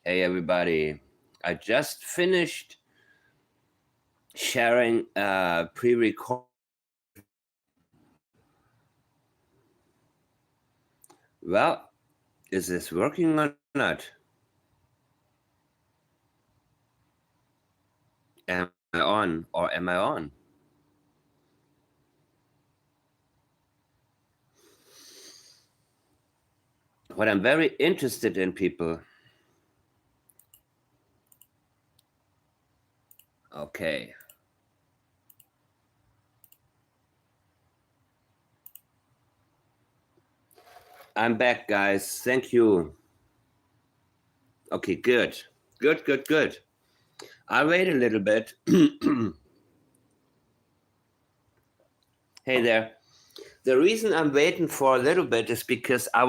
Hey everybody, I just finished sharing a pre-record. Well, is this working or not? Am I on or am I on? What I'm very interested in, people. Okay. I'm back, guys. Thank you. Okay, good. Good. I'll wait a little bit. Hey there. The reason I'm waiting for a little bit is because I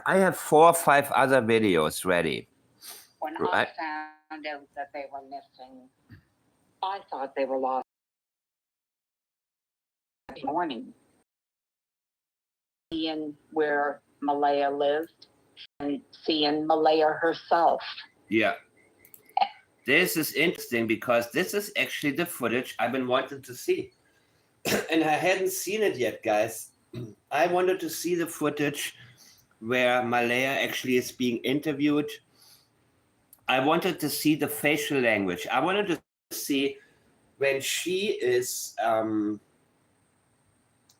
have 4 or 5 other videos ready. When I found out that they were missing, I thought they were lost this morning. Seeing where Malaya lived and seeing Malaya herself. Yeah. This is interesting because this is actually the footage I've been wanting to see. And I hadn't seen it yet, guys. I wanted to see the footage where Malaya actually is being interviewed. I wanted to see the facial language. I wanted to see when she is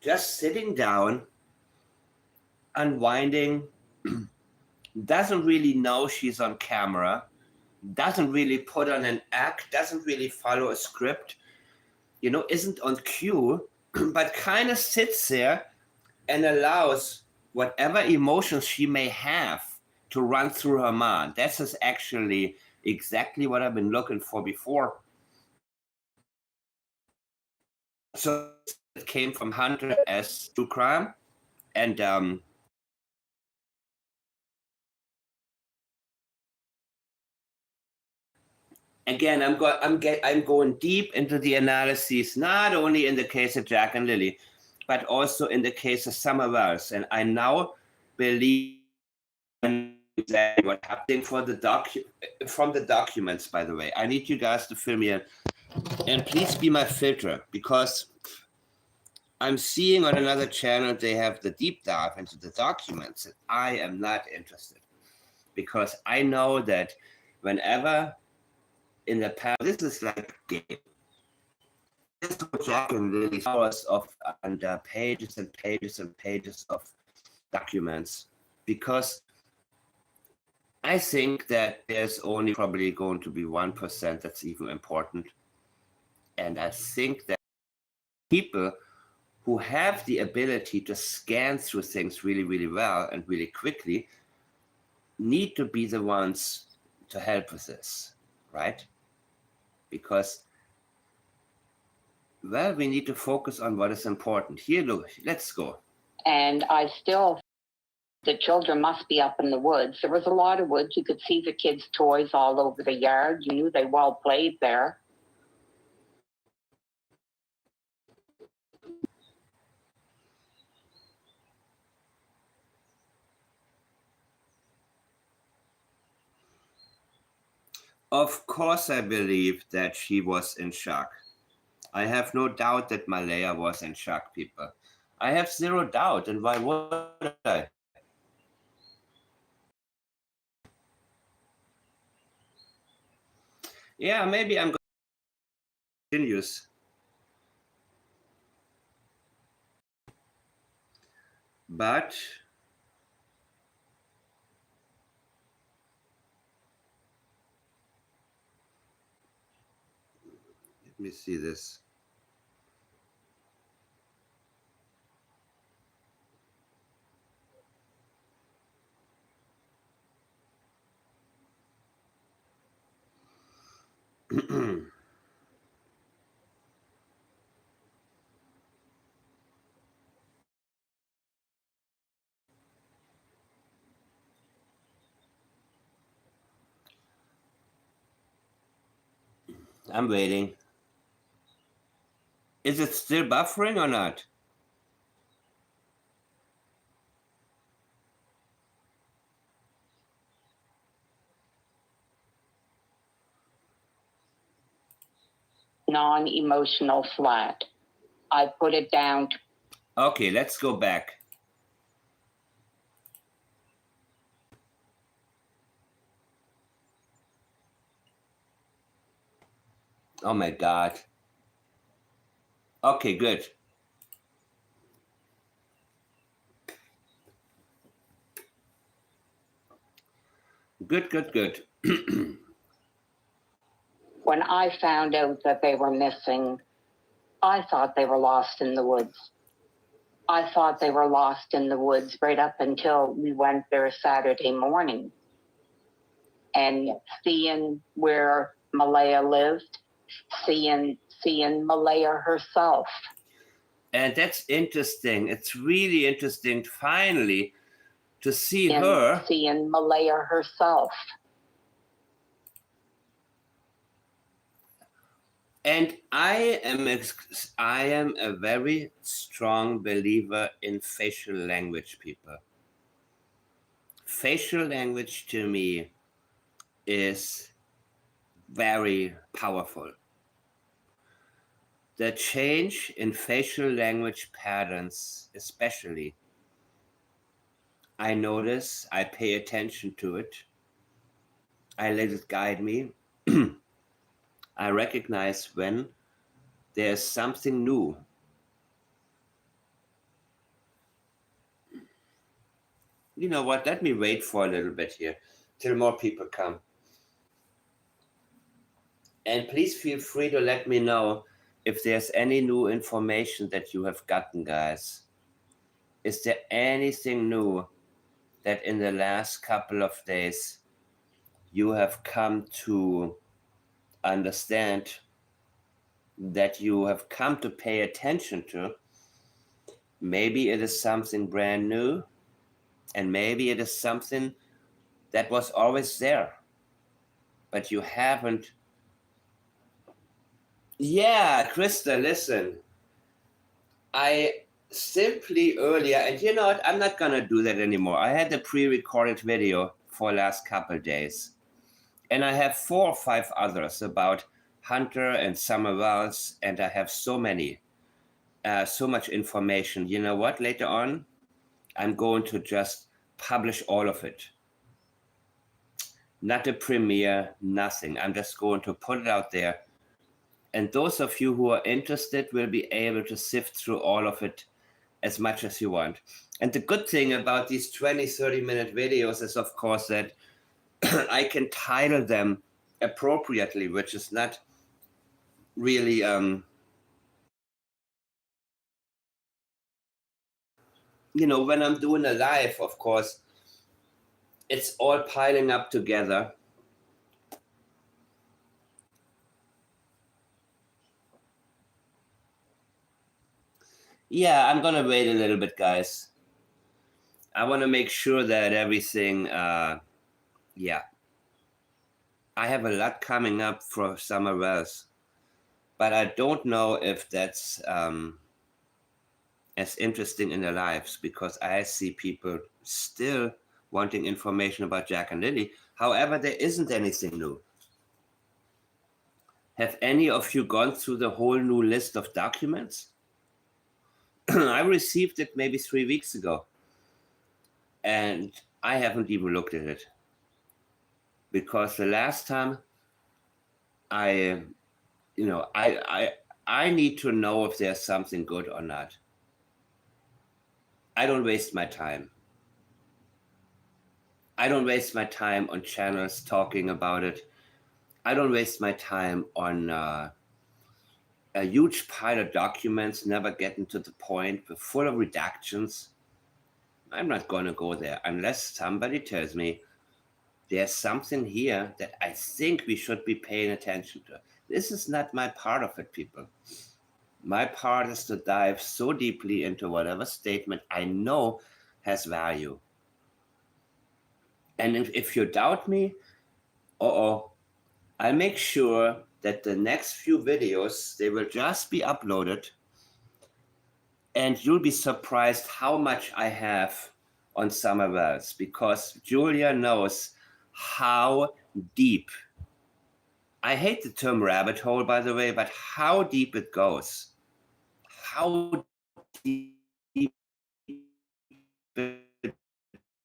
just sitting down, unwinding, doesn't really know she's on camera, doesn't really put on an act, doesn't really follow a script, isn't on cue, but kind of sits there and allows whatever emotions she may have to run through her mind. This is actually exactly what I've been looking for before. So it came from Hunter S. True Crime, and again, I'm going deep into the analyses, not only in the case of Jack and Lilly, but also in the case of somewhere else. And I now believe exactly what happened from the documents. By the way, I need you guys to fill me in, and please be my filter, because I'm seeing on another channel they have the deep dive into the documents, and I am not interested, because I know that whenever in the past, this is like a game. This is Jack and Lily hours of and pages and pages and pages of documents, because I think that there's only probably going to be 1% that's even important. And I think that people who have the ability to scan through things really, really well and really quickly need to be the ones to help with this, right? Because, well, we need to focus on what is important. Here, look, let's go. And I still, the children must be up in the woods. There was a lot of woods. You could see the kids' toys all over the yard. You knew they well played there. Of course, I believe that she was in shock. I have no doubt that Malaya was in shock, people. I have zero doubt, and why would I? Yeah, maybe I'm going to continue. But let me see this. I'm waiting. Is it still buffering or not? non-emotional flat. I put it down to Okay, let's go back. Oh my God. Okay, good. Good. when I found out that they were missing, I thought they were lost in the woods. I thought they were lost in the woods right up until we went there Saturday morning. And seeing where Malaya lived, seeing Malaya herself. And that's interesting. It's really interesting finally to see her. Seeing Malaya herself. And I am a very strong believer in facial language, people. Facial language to me is very powerful. The change in facial language patterns, especially, I notice, I pay attention to it. I let it guide me. I recognize when there's something new. You know what? Let me wait for a little bit here till more people come. And please feel free to let me know if there's any new information that you have gotten, guys. Is there anything new that in the last couple of days you have come to understand, that you have come to pay attention to? Maybe it is something brand new, and maybe it is something that was always there, but you haven't. Yeah, Krista, listen. I simply earlier, and you know what, I'm not gonna do that anymore. I had a pre-recorded video for last couple days, and I have 4 or 5 others about Hunter and Summer Wells, and I have so many, so much information. You know what? Later on, I'm going to just publish all of it. Not a premiere, nothing. I'm just going to put it out there. And those of you who are interested will be able to sift through all of it as much as you want. And the good thing about these 20, 30-minute videos is, of course, that I can title them appropriately, which is not really, you know, when I'm doing a live, of course, it's all piling up together. Yeah, I'm gonna wait a little bit, guys. I want to make sure that everything, yeah. I have a lot coming up for Summer Wells, but I don't know if that's as interesting in their lives, because I see people still wanting information about Jack and Lilly. However, there isn't anything new. Have any of you gone through the whole new list of documents? I received it maybe 3 weeks ago, and I haven't even looked at it, because the last time I need to know if there's something good or not. I don't waste my time. I don't waste my time on channels talking about it. I don't waste my time on a huge pile of documents, never getting to the point, full of redactions. I'm not going to go there unless somebody tells me there's something here that I think we should be paying attention to. This is not my part of it, people. My part is to dive so deeply into whatever statement I know has value. And if you doubt me, I'll make sure that the next few videos, they will just be uploaded, and you'll be surprised how much I have on Summer Wells, because Julia knows how deep I hate the term rabbit hole, by the way, but how deep it goes, how deep it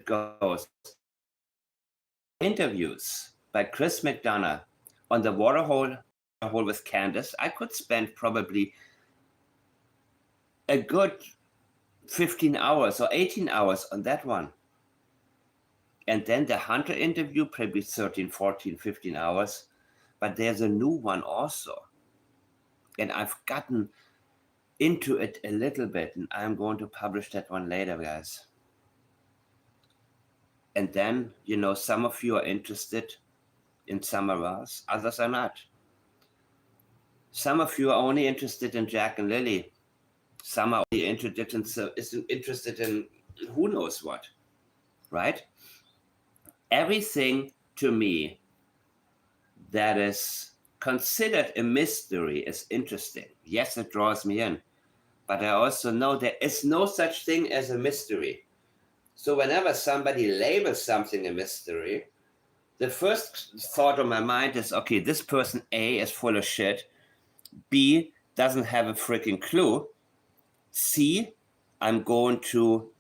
goes. Interviews by Chris McDonough on the waterhole with Candace, I could spend probably a good 15 hours or 18 hours on that one. And then the Hunter interview, probably 13, 14, 15 hours. But there's a new one also. And I've gotten into it a little bit, and I'm going to publish that one later, guys. And then, some of you are interested in Summer Ross, others are not. Some of you are only interested in Jack and Lilly. Some are only interested in who knows what, right? Everything to me that is considered a mystery is interesting. Yes, it draws me in. But I also know there is no such thing as a mystery. So whenever somebody labels something a mystery, the first thought on my mind is, okay, this person A is full of shit. B doesn't have a freaking clue. C, I'm going to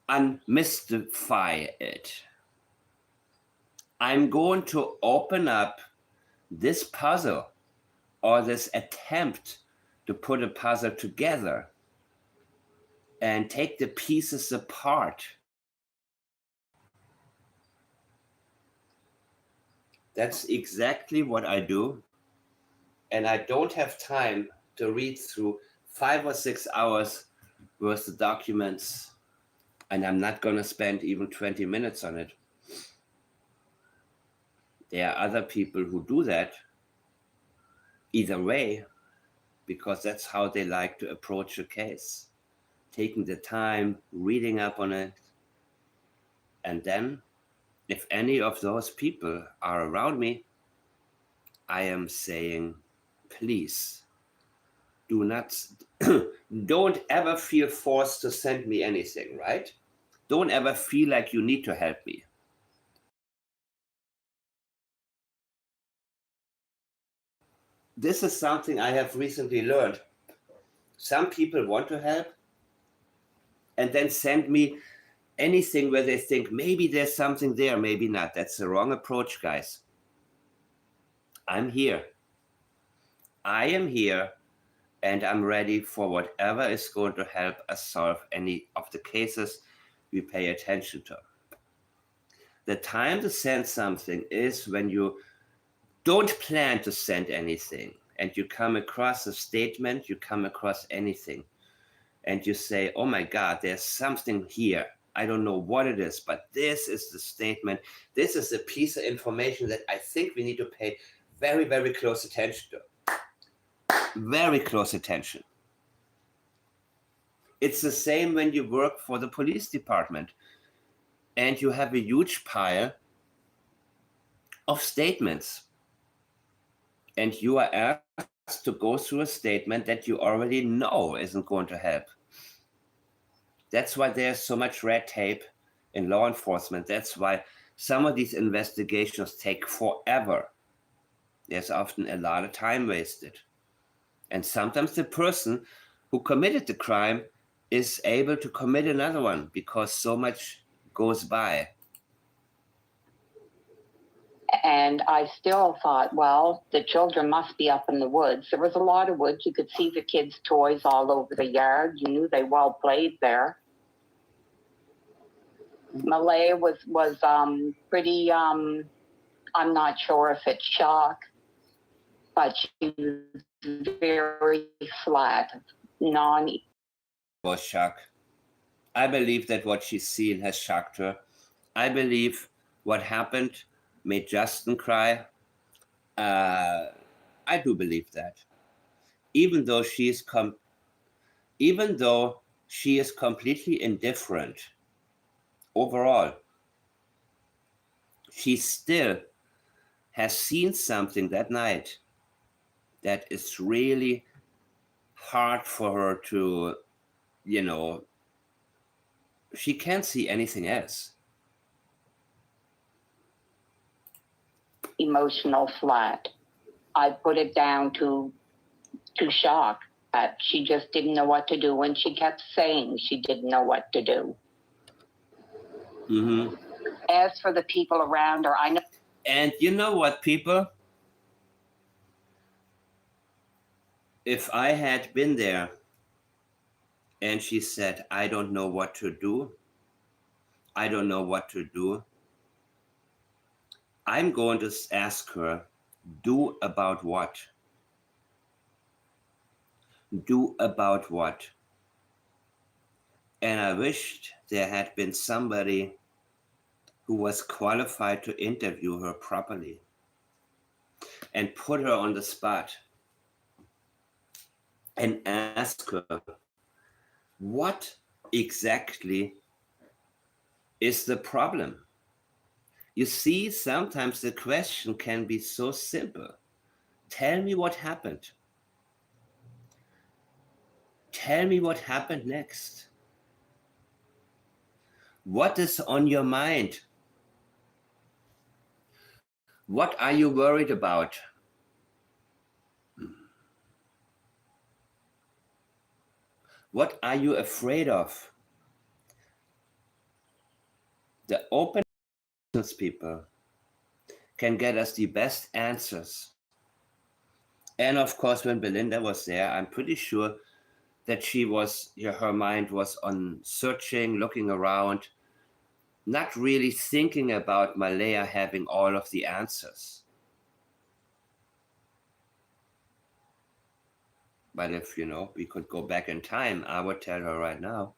unmystify it. I'm going to open up this puzzle or this attempt to put a puzzle together and take the pieces apart. That's exactly what I do. And I don't have time to read through 5 or 6 hours worth of documents. And I'm not going to spend even 20 minutes on it. There are other people who do that either way, because that's how they like to approach a case. Taking the time, reading up on it. And then, if any of those people are around me, I am saying, please, don't ever feel forced to send me anything, right? Don't ever feel like you need to help me. This is something I have recently learned. Some people want to help and then send me anything where they think maybe there's something there, maybe not. That's the wrong approach, guys. I'm here. I am here, and I'm ready for whatever is going to help us solve any of the cases we pay attention to. The time to send something is when you don't plan to send anything and you come across a statement, you come across anything, and you say, oh my God, there's something here. I don't know what it is, but this is the statement. This is a piece of information that I think we need to pay very, very close attention to. Very close attention. It's the same when you work for the police department and you have a huge pile of statements. And you are asked to go through a statement that you already know isn't going to help. That's why there's so much red tape in law enforcement. That's why some of these investigations take forever. There's often a lot of time wasted. And sometimes the person who committed the crime is able to commit another one because so much goes by. And I still thought, well, the children must be up in the woods. There was a lot of woods. You could see the kids' toys all over the yard. You knew they well played there. Malay was pretty, I'm not sure if it's shock, but she was very flat, was shock. I believe that what she's seen has shocked her. I believe what happened made Justin cry. I do believe that. Even though she is completely indifferent overall, she still has seen something that night that is really hard for her to, she can't see anything else. emotional flat. I put it down to shock that she just didn't know what to do, and she kept saying she didn't know what to do. Mm-hmm. As for the people around her, I know. And you know what, people? If I had been there and she said, I don't know what to do, I don't know what to do, I'm going to ask her, do about what? Do about what? And I wished there had been somebody who was qualified to interview her properly and put her on the spot and ask her, what exactly is the problem? You see, sometimes the question can be so simple. Tell me what happened. Tell me what happened next. What is on your mind? What are you worried about? What are you afraid of? The open people can get us the best answers. And of course, when Belinda was there, I'm pretty sure that her mind was on searching, looking around, not really thinking about Malaya having all of the answers. But if, we could go back in time, I would tell her right now,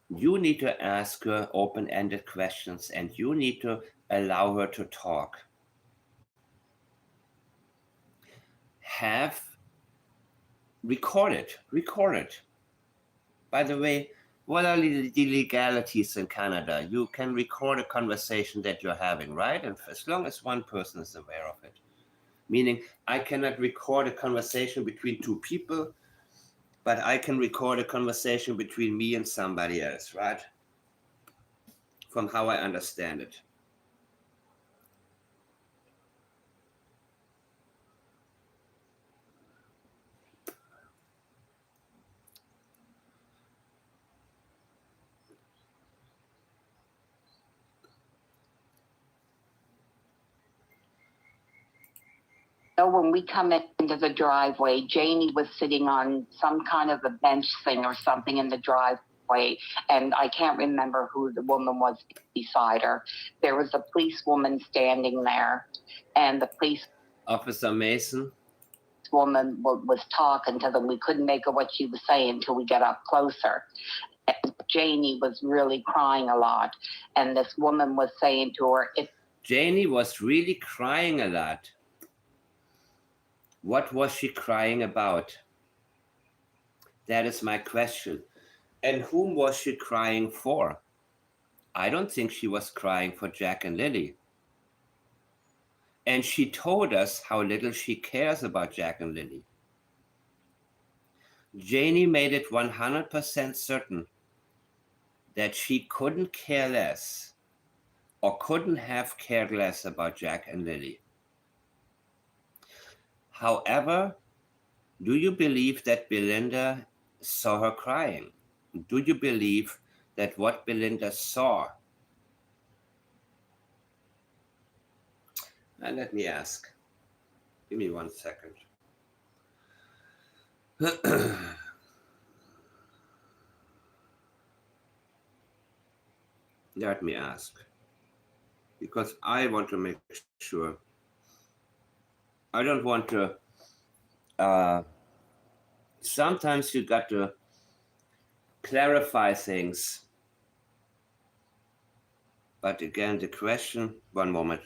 you need to ask her open-ended questions and you need to allow her to talk. Record it. By the way, what are the legalities in Canada? You can record a conversation that you're having, right? And as long as one person is aware of it. Meaning, I cannot record a conversation between two people, but I can record a conversation between me and somebody else, right? From how I understand it. When we come into the driveway, Janie was sitting on some kind of a bench thing or something in the driveway, and I can't remember who the woman was beside her. There was a policewoman standing there, and the police Officer Mason woman was talking to them. We couldn't make out what she was saying until we got up closer. And Janie was really crying a lot, and this woman was saying to her, Janie was really crying a lot. What was she crying about? That is my question. And whom was she crying for? I don't think she was crying for Jack and Lilly. And she told us how little she cares about Jack and Lilly. Janie made it 100% certain that she couldn't care less or couldn't have cared less about Jack and Lilly. However, do you believe that Belinda saw her crying? Do you believe that what Belinda saw? Now let me ask. Give me 1 second. Let me ask. Because I want to make sure. I don't want to. Sometimes you got to clarify things. But again, the question, one moment.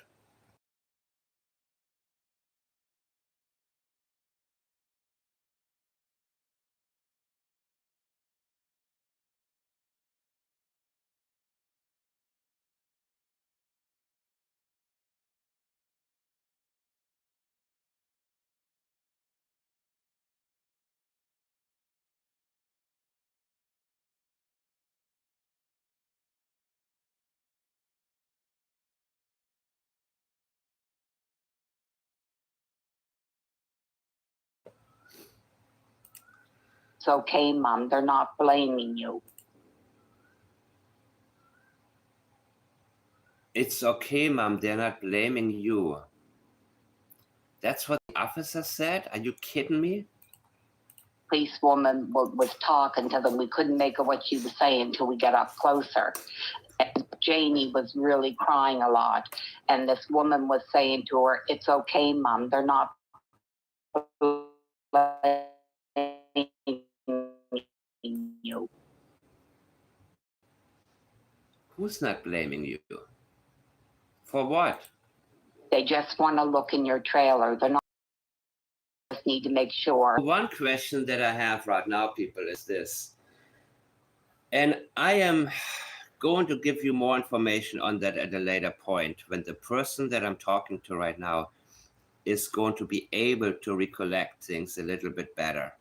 It's okay, Mom. They're not blaming you. It's okay, Mom. They're not blaming you. That's what the officer said? Are you kidding me? Policewoman was talking to them. We couldn't make out what she was saying until we got up closer. And Janie was really crying a lot. And this woman was saying to her, it's okay, Mom. They're not blaming you. Who's not blaming you? For what? They just want to look in your trailer. They're not. Just need to make sure. One question that I have right now, people, is this. And I am going to give you more information on that at a later point when the person that I'm talking to right now is going to be able to recollect things a little bit better.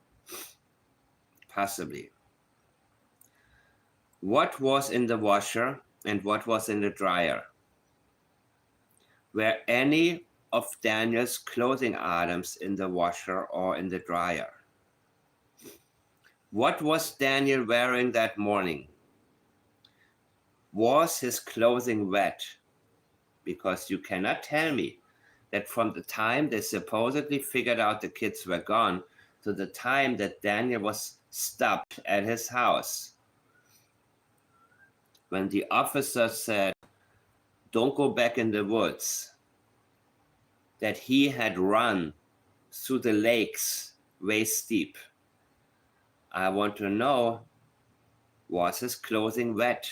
Possibly. What was in the washer and what was in the dryer? Were any of Daniel's clothing items in the washer or in the dryer? What was Daniel wearing that morning? Was his clothing wet? Because you cannot tell me that from the time they supposedly figured out the kids were gone to the time that Daniel was stopped at his house, when the officer said, don't go back in the woods, that he had run through the lakes waist deep. I want to know, was his clothing wet?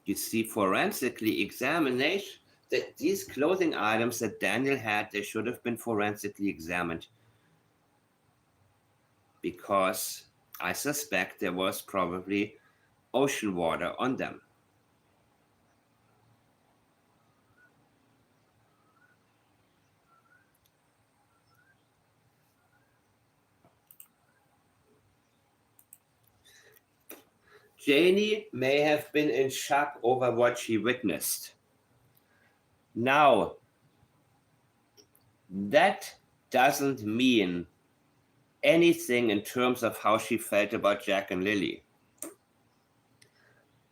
You see, forensically examination, that these clothing items that Daniel had, they should have been forensically examined, because I suspect there was probably ocean water on them. Janie may have been in shock over what she witnessed. Now, that doesn't mean anything in terms of how she felt about Jack and Lilly.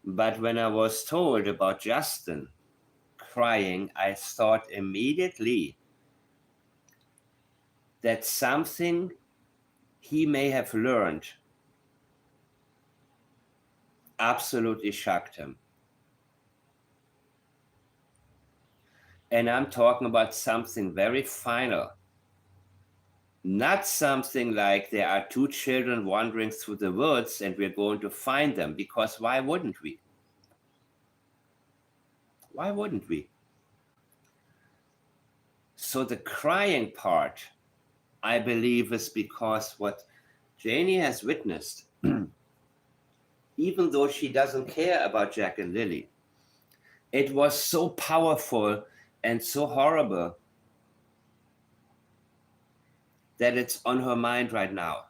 But when I was told about Justin crying, I thought immediately that something he may have learned absolutely shocked him. And I'm talking about something very final. Not something like there are two children wandering through the woods and we're going to find them, because why wouldn't we? Why wouldn't we? So the crying part, I believe, is because what Janie has witnessed, even though she doesn't care about Jack and Lilly, it was so powerful and so horrible that it's on her mind right now.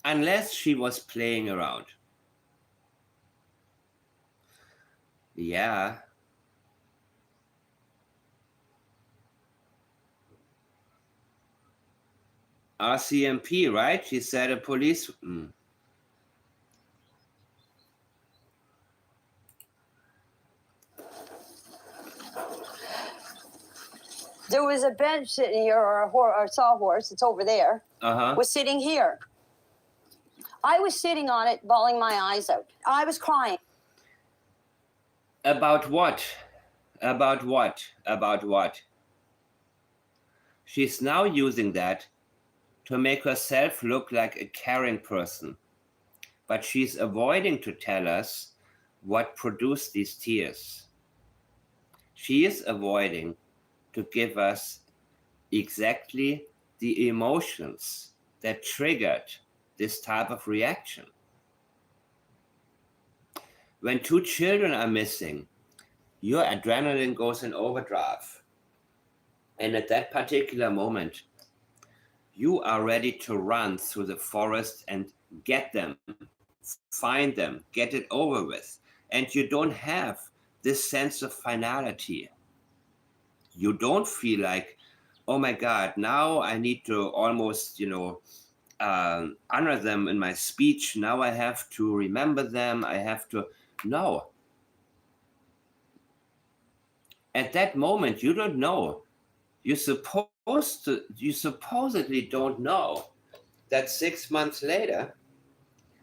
Unless she was playing around. Yeah. RCMP, right? She said a police. There was a bench sitting here, or a sawhorse, it's over there, was sitting here. I was sitting on it, bawling my eyes out. I was crying. About what? About what? About what? She's now using that to make herself look like a caring person. But she's avoiding to tell us what produced these tears. She is avoiding to give us exactly the emotions that triggered this type of reaction. When two children are missing, your adrenaline goes in overdrive. And at that particular moment, you are ready to run through the forest and get them, find them, get it over with. And you don't have this sense of finality. You don't feel like, oh my God, now I need to almost, honor them in my speech. Now I have to remember them. I have to. No. At that moment, you don't know. You supposedly don't know that 6 months later,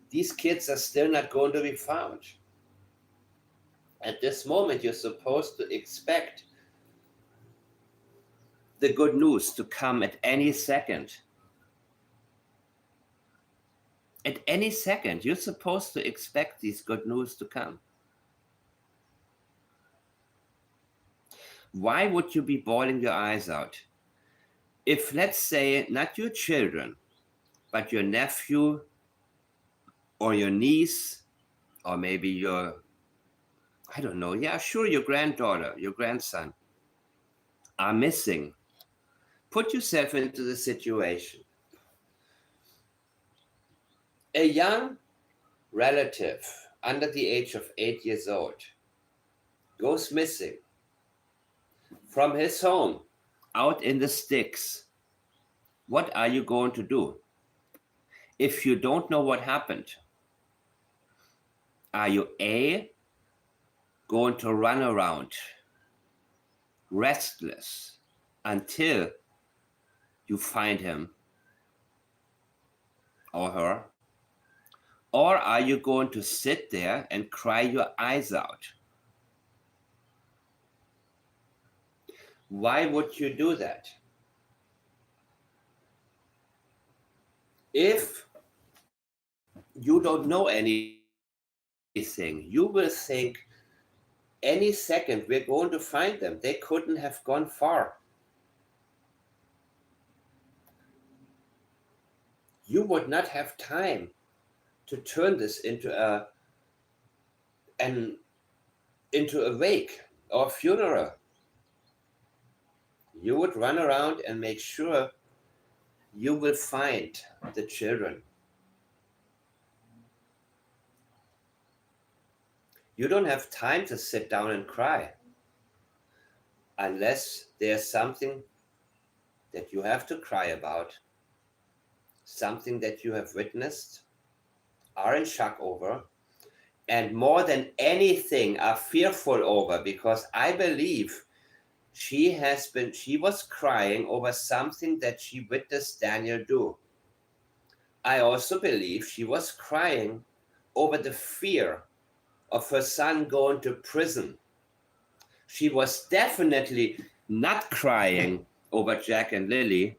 these kids are still not going to be found. At this moment, you're supposed to expect the good news to come at any second. At any second, you're supposed to expect these good news to come. Why would you be bawling your eyes out? If, let's say, not your children, but your nephew or your niece, or maybe your, I don't know, yeah, sure, your granddaughter, your grandson, are missing. Put yourself into the situation. A young relative under the age of 8 years old goes missing from his home out in the sticks. What are you going to do? If you don't know what happened, are you A, going to run around restless until you find him or her? Or are you going to sit there and cry your eyes out? Why would you do that? If you don't know anything, you will think any second we're going to find them. They couldn't have gone far. You would not have time to turn this into a wake or funeral. You would run around and make sure you will find the children. You don't have time to sit down and cry unless there's something that you have to cry about, something that you have witnessed, are in shock over, and more than anything are fearful over, because I believe she was crying over something that she witnessed Daniel do. I also believe she was crying over the fear of her son going to prison. She was definitely not crying over Jack and Lilly,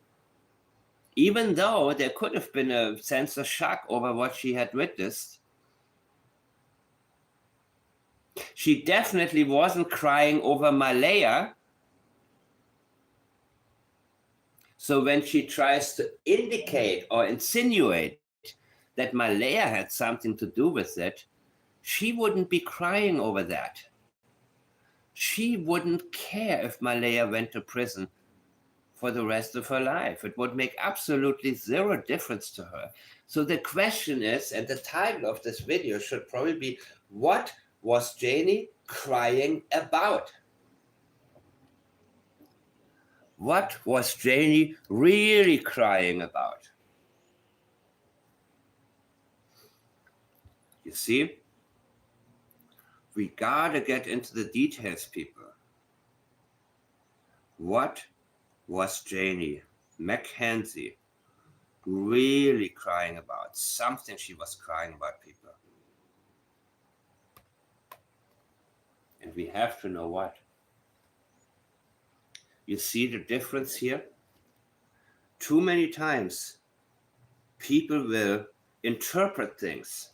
even though there could have been a sense of shock over what she had witnessed. She definitely wasn't crying over Malaya. So when she tries to indicate or insinuate that Malaya had something to do with it, she wouldn't be crying over that. She wouldn't care if Malaya went to prison for the rest of her life. It would make absolutely zero difference to her. So the question is, and the title of this video should probably be, what was Janie crying about? What was Janie really crying about? You see, we gotta get into the details, people. What was Janie MacKenzie really crying about? Something she was crying about, people. And we have to know what. You see the difference here? Too many times, people will interpret things.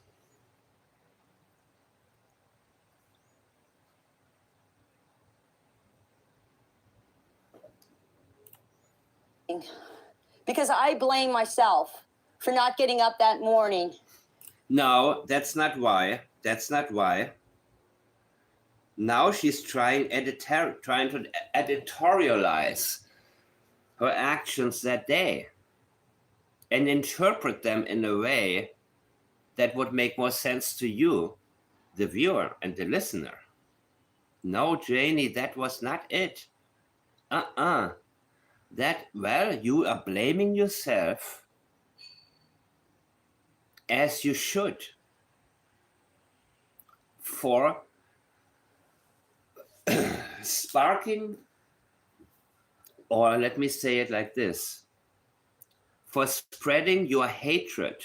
Because I blame myself for not getting up that morning. No, that's not why. That's not why. Now she's trying to editorialize her actions that day and interpret them in a way that would make more sense to you, the viewer and the listener. No, Janie, that was not it. That, well, you are blaming yourself as you should, for sparking, or let me say it like this, for spreading your hatred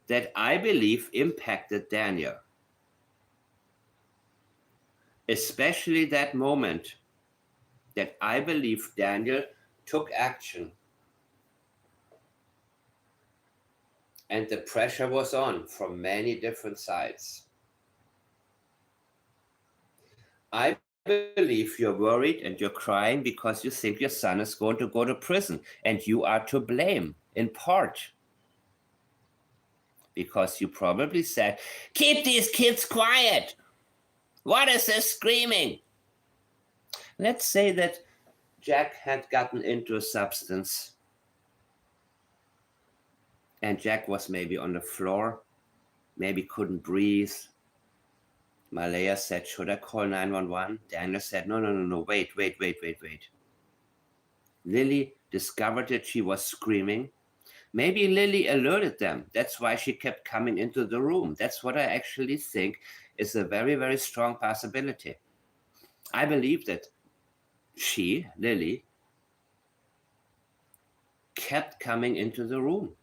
that I believe impacted Daniel. Especially that moment that I believe Daniel took action and the pressure was on from many different sides. I believe you're worried and you're crying because you think your son is going to go to prison, and you are to blame in part. Because you probably said, keep these kids quiet. What is this screaming? Let's say that Jack had gotten into a substance and Jack was maybe on the floor, maybe couldn't breathe. Malaya said, should I call 911? Daniel said, no, wait. Lilly discovered that she was screaming. Maybe Lilly alerted them. That's why she kept coming into the room. That's what I actually think is a very, very strong possibility. I believe that she, Lilly, kept coming into the room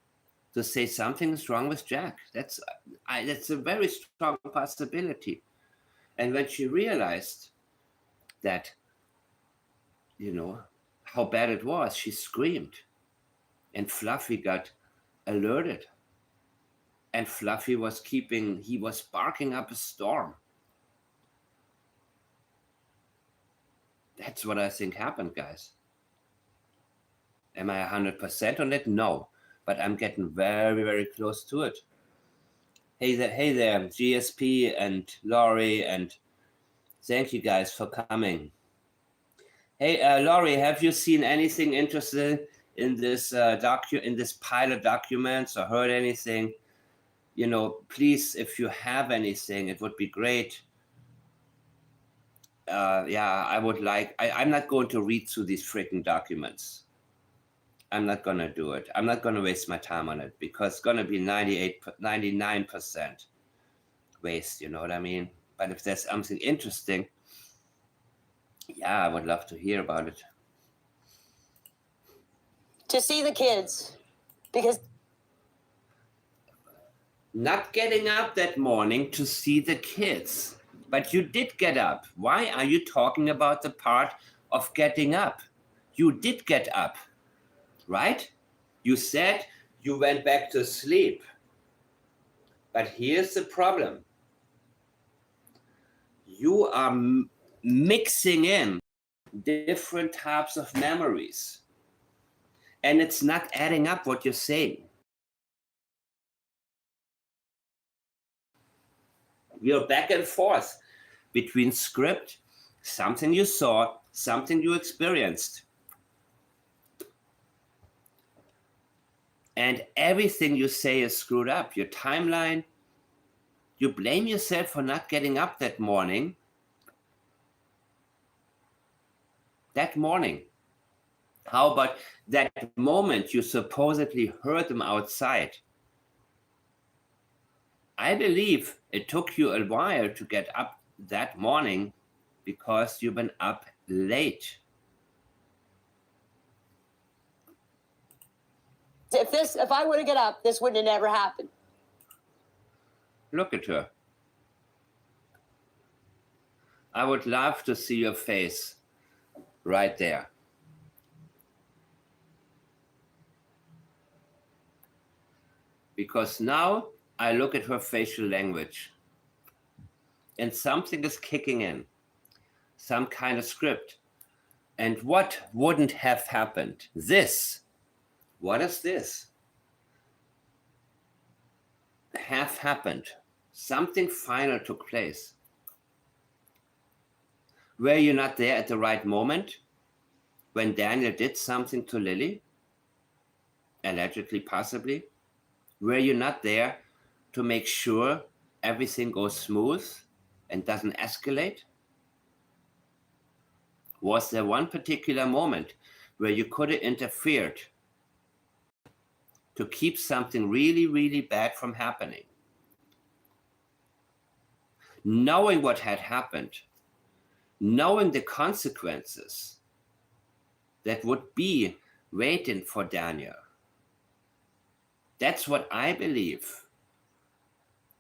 to say something is wrong with Jack. That's a very strong possibility. And when she realized that, how bad it was, she screamed. And Fluffy got alerted. And Fluffy was barking up a storm. That's what I think happened, guys. Am I 100% on it? No. But I'm getting very, very close to it. Hey there, GSP and Laurie, and thank you guys for coming. Hey, Laurie, have you seen anything interesting in this in this pilot documents, or heard anything? Please, if you have anything, it would be great. I would like. I'm not going to read through these freaking documents. I'm not going to do it. I'm not going to waste my time on it, because it's going to be 99% waste, you know what I mean? But if there's something interesting, yeah, I would love to hear about it. To see the kids, because... Not getting up that morning to see the kids, but you did get up. Why are you talking about the part of getting up? You did get up. Right? You said you went back to sleep. But here's the problem. You are mixing in different types of memories. And it's not adding up what you're saying. You're back and forth between script, something you saw, something you experienced. And everything you say is screwed up. Your timeline, you blame yourself for not getting up that morning. How about that moment you supposedly heard them outside? I believe it took you a while to get up that morning because you've been up late. If I would have got up, this wouldn't have never happened. Look at her. I would love to see your face right there. Because now I look at her facial language and something is kicking in, some kind of script. And what wouldn't have happened? This. What is this? Have happened. Something final took place. Were you not there at the right moment when Daniel did something to Lilly? Allegedly, possibly. Were you not there to make sure everything goes smooth and doesn't escalate? Was there one particular moment where you could have interfered to keep something really, really bad from happening. Knowing what had happened, knowing the consequences that would be waiting for Daniel. That's what I believe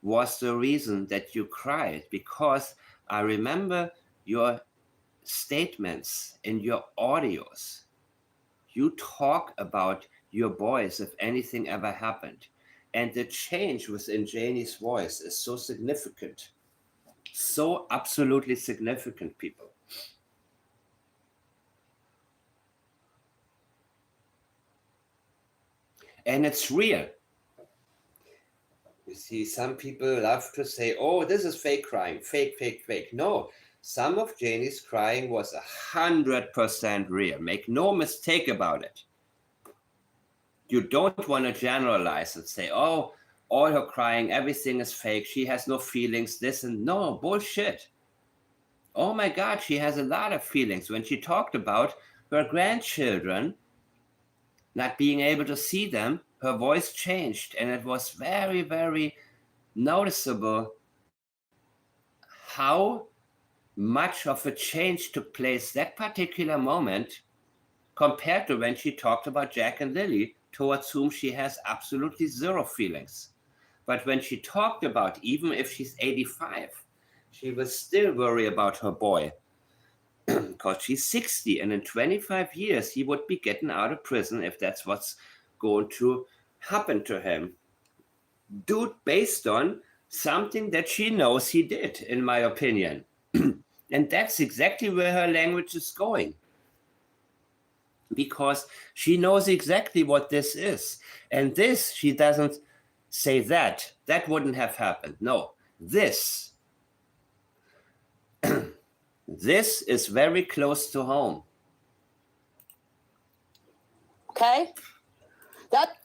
was the reason that you cried, because I remember your statements in your audios. You talk about your boys if anything ever happened. And the change within Janie's voice is so significant. So absolutely significant, people. And it's real. You see, some people love to say, oh, this is fake crying, fake, fake, fake. No, some of Janie's crying was 100% real. Make no mistake about it. You don't want to generalize and say, oh, all her crying, everything is fake. She has no feelings, this and no, bullshit. Oh my God, she has a lot of feelings. When she talked about her grandchildren, not being able to see them, her voice changed. And it was very, very noticeable how much of a change took place that particular moment compared to when she talked about Jack and Lilly, towards whom she has absolutely zero feelings. But when she talked about, even if she's 85, she will still worry about her boy because she's 60, and in 25 years, he would be getting out of prison if that's what's going to happen to him. Dude, based on something that she knows he did, in my opinion. And that's exactly where her language is going. Because she knows exactly what this is. And this, she doesn't say that. That wouldn't have happened. No, this. This is very close to home. Okay?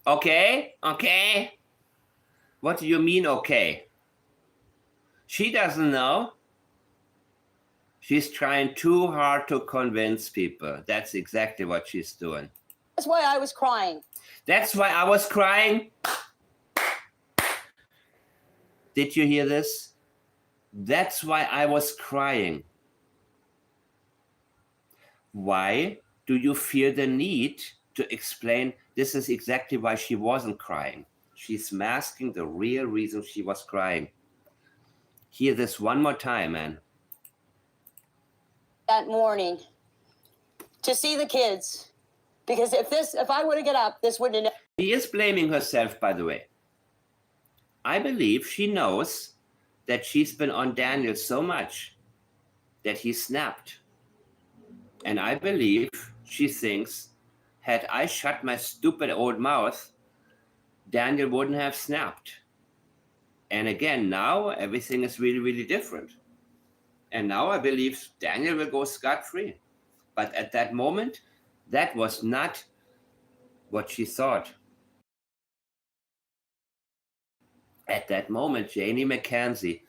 Okay? What do you mean, okay? She doesn't know. She's trying too hard to convince people. That's exactly what she's doing. That's why I was crying. That's why I was crying. Did you hear this? That's why I was crying. Why do you feel the need to explain? This is exactly why she wasn't crying. She's masking the real reason she was crying. Hear this one more time, man. That morning to see the kids, because if I would have got up, this wouldn't have. She is blaming herself, by the way. I believe she knows that she's been on Daniel so much that he snapped. And I believe she thinks, had I shut my stupid old mouth, Daniel wouldn't have snapped. And again, now everything is really, really different. And now I believe Daniel will go scot-free. But at that moment, that was not what she thought. At that moment, Janie MacKenzie,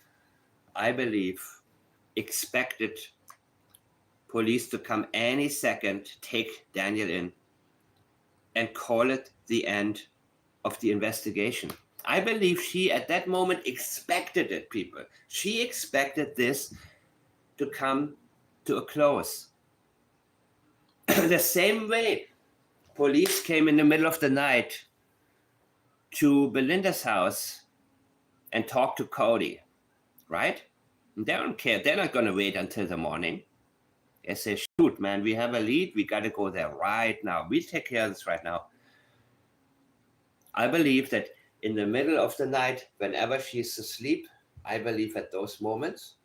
I believe, expected police to come any second, take Daniel in, and call it the end of the investigation. I believe she, at that moment, expected it, people. She expected this to come to a close. The same way police came in the middle of the night to Belinda's house and talked to Cody, right? They don't care. They're not going to wait until the morning. They say, shoot, man, we have a lead. We got to go there right now. We'll take care of this right now. I believe that in the middle of the night, whenever she's asleep, I believe at those moments,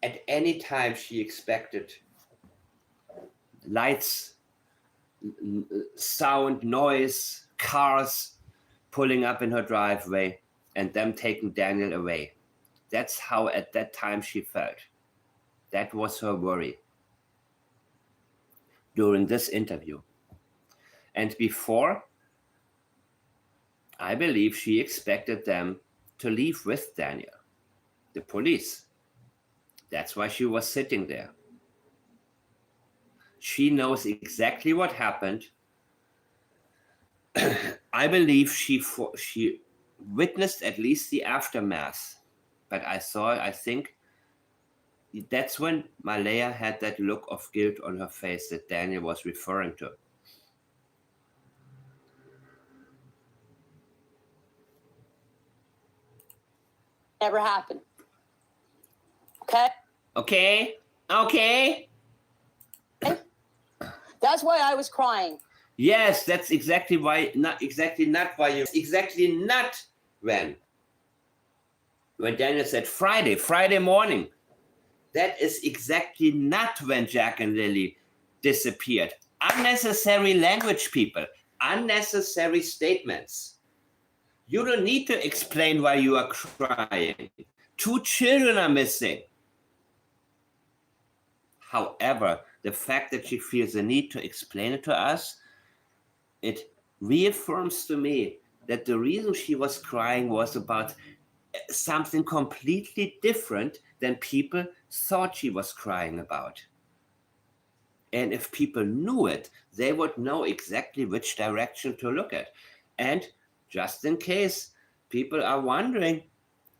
at any time she expected lights, sound, noise, cars pulling up in her driveway and them taking Daniel away. That's how at that time she felt. That was her worry during this interview. And before, I believe she expected them to leave with Daniel, the police. That's why she was sitting there. She knows exactly what happened. I believe she witnessed at least the aftermath, but I think that's when Malaya had that look of guilt on her face that Daniel was referring to. Never happened. Okay? Okay. That's why I was crying. Yes, that's exactly not when Daniel said Friday morning. That is exactly not when Jack and Lilly disappeared. Unnecessary language, people. Unnecessary statements. You don't need to explain why you are crying. 2 children are missing. However, the fact that she feels the need to explain it to us, it reaffirms to me that the reason she was crying was about something completely different than people thought she was crying about. And if people knew it, they would know exactly which direction to look at. And just in case people are wondering,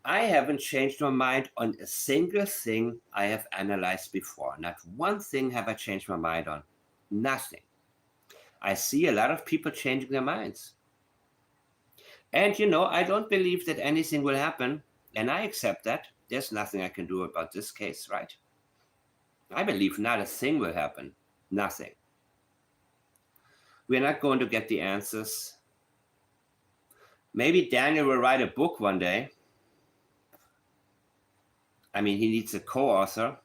I haven't changed my mind on a single thing I have analyzed before. Not one thing have I changed my mind on. Nothing. I see a lot of people changing their minds. And I don't believe that anything will happen. And I accept that. There's nothing I can do about this case, right? I believe not a thing will happen. Nothing. We're not going to get the answers. Maybe Daniel will write a book one day. I mean, he needs a co-author.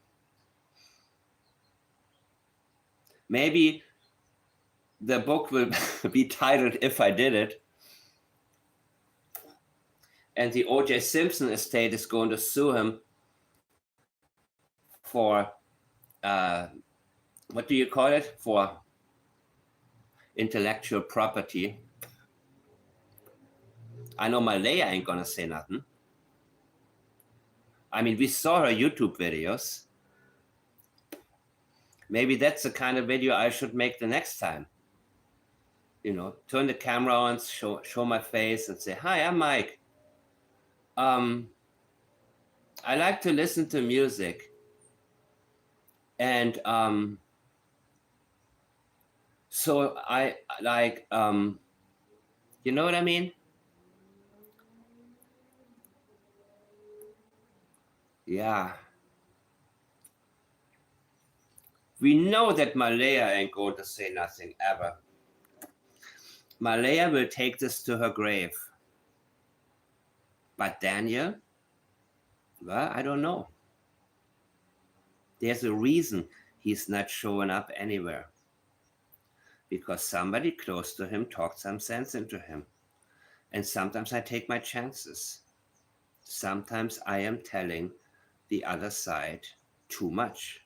Maybe the book will be titled If I Did It. And the O.J. Simpson estate is going to sue him for, what do you call it? For intellectual property. I know Malaya ain't gonna say nothing. I mean, we saw her YouTube videos. Maybe that's the kind of video I should make the next time. Turn the camera on, show my face and say, hi, I'm Mike. I like to listen to music. And so I like, you know what I mean? Yeah. We know that Malaya ain't going to say nothing ever. Malaya will take this to her grave. But Daniel, well, I don't know. There's a reason he's not showing up anywhere. Because somebody close to him talked some sense into him. And sometimes I take my chances. Sometimes I am telling the other side too much.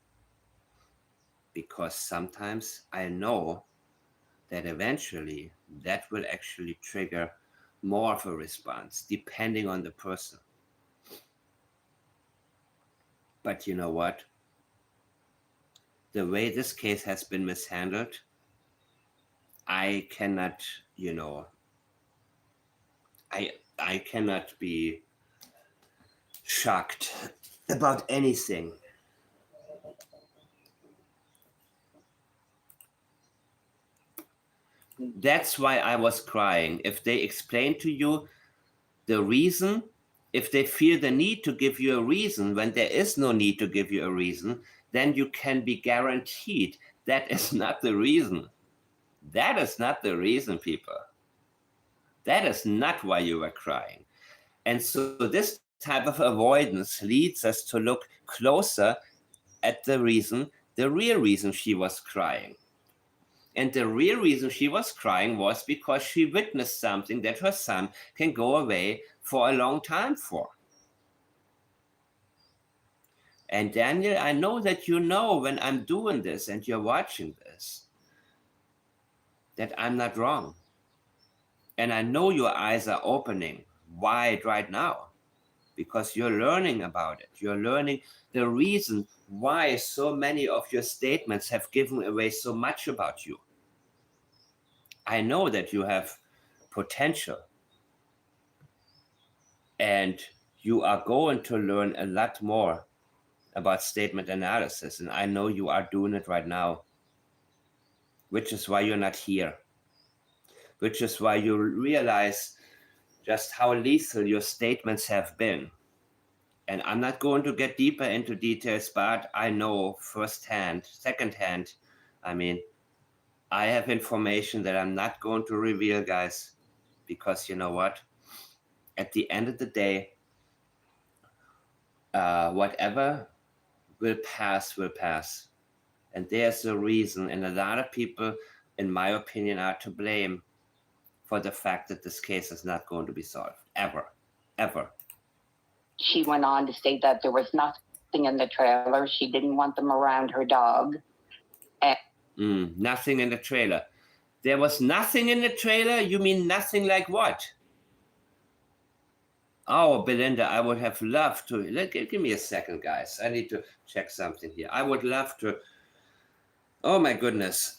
Because sometimes I know that eventually that will actually trigger more of a response, depending on the person. But you know what? The way this case has been mishandled, I cannot, I cannot be shocked about anything. That's why I was crying. If they explain to you the reason, if they feel the need to give you a reason when there is no need to give you a reason, then you can be guaranteed that is not the reason. That is not the reason, people. That is not why you were crying. And so this type of avoidance leads us to look closer at the real reason she was crying. And the real reason she was crying was because she witnessed something that her son can go away for a long time for. And Daniel, I know that you know when I'm doing this and you're watching this, that I'm not wrong. And I know your eyes are opening wide right now because you're learning about it. You're learning the reason why so many of your statements have given away so much about you. I know that you have potential. And you are going to learn a lot more about statement analysis. And I know you are doing it right now, which is why you're not here, which is why you realize just how lethal your statements have been. And I'm not going to get deeper into details, but I know secondhand, I have information that I'm not going to reveal, guys, because you know what? At the end of the day, whatever will pass will pass. And there's a reason, and a lot of people, in my opinion, are to blame for the fact that this case is not going to be solved, ever. She went on to say that there was nothing in the trailer. She didn't want them around her dog. Nothing in the trailer. There was nothing in the trailer? You mean nothing like what? Oh, Belinda, I would have loved to. Give me a second, guys. I need to check something here. I would love to. Oh, my goodness.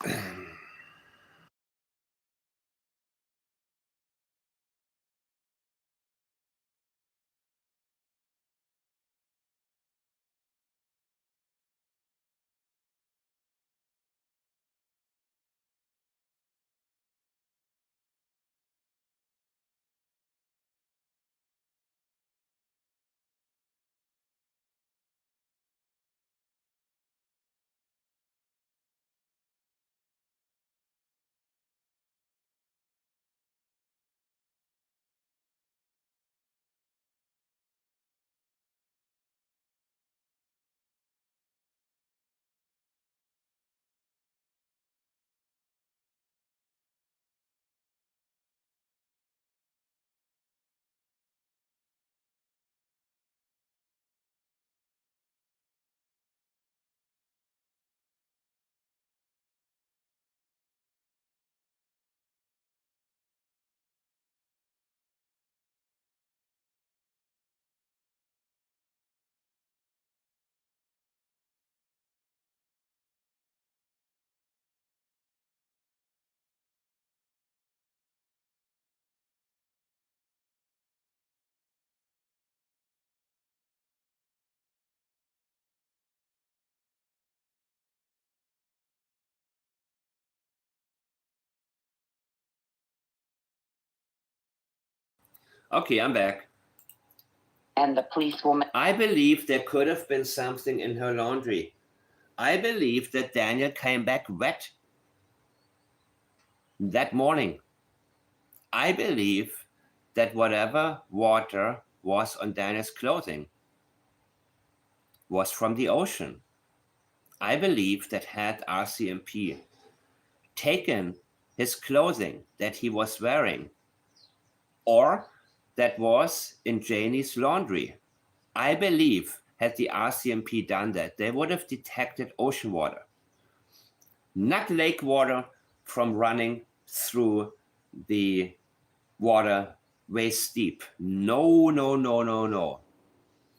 Okay, I'm back. And the policewoman. I believe there could have been something in her laundry. I believe that Daniel came back wet that morning. I believe that whatever water was on Daniel's clothing was from the ocean. I believe that had RCMP taken his clothing that he was wearing, or that was in Janie's laundry, I believe had the RCMP done that, they would have detected ocean water, not lake water from running through the water waist deep. No.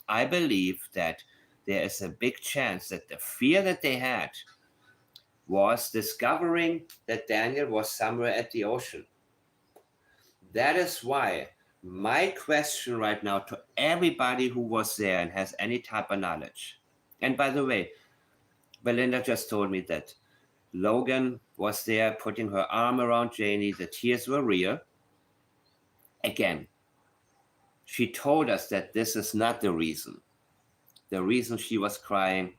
I believe that there is a big chance that the fear that they had was discovering that Daniel was somewhere at the ocean. That is why my question right now to everybody who was there and has any type of knowledge, and by the way, Belinda just told me that Logan was there putting her arm around Janie, the tears were real. Again, she told us that this is not the reason. The reason she was crying,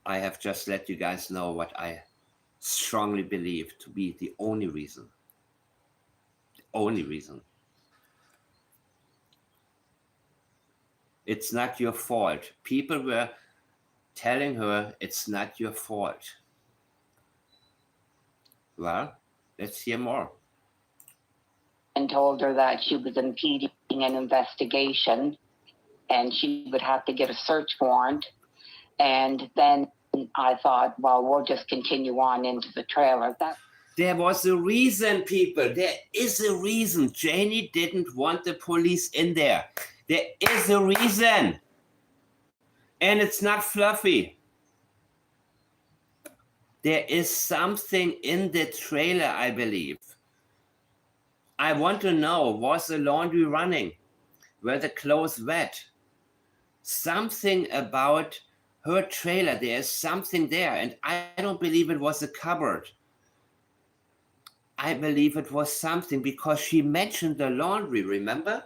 I have just let you guys know what I strongly believe to be the only reason. The only reason. It's not your fault. People were telling her it's not your fault. Well, let's hear more. And told her that she was impeding an investigation and she would have to get a search warrant. And then I thought, well, we'll just continue on into the trailer. There was a reason, people. There is a reason. Janie didn't want the police in there. There is a reason. And it's not fluffy. There is something in the trailer, I believe. I want to know, was the laundry running? Were the clothes wet? Something about her trailer, there's something there, and I don't believe it was a cupboard. I believe it was something because she mentioned the laundry, remember?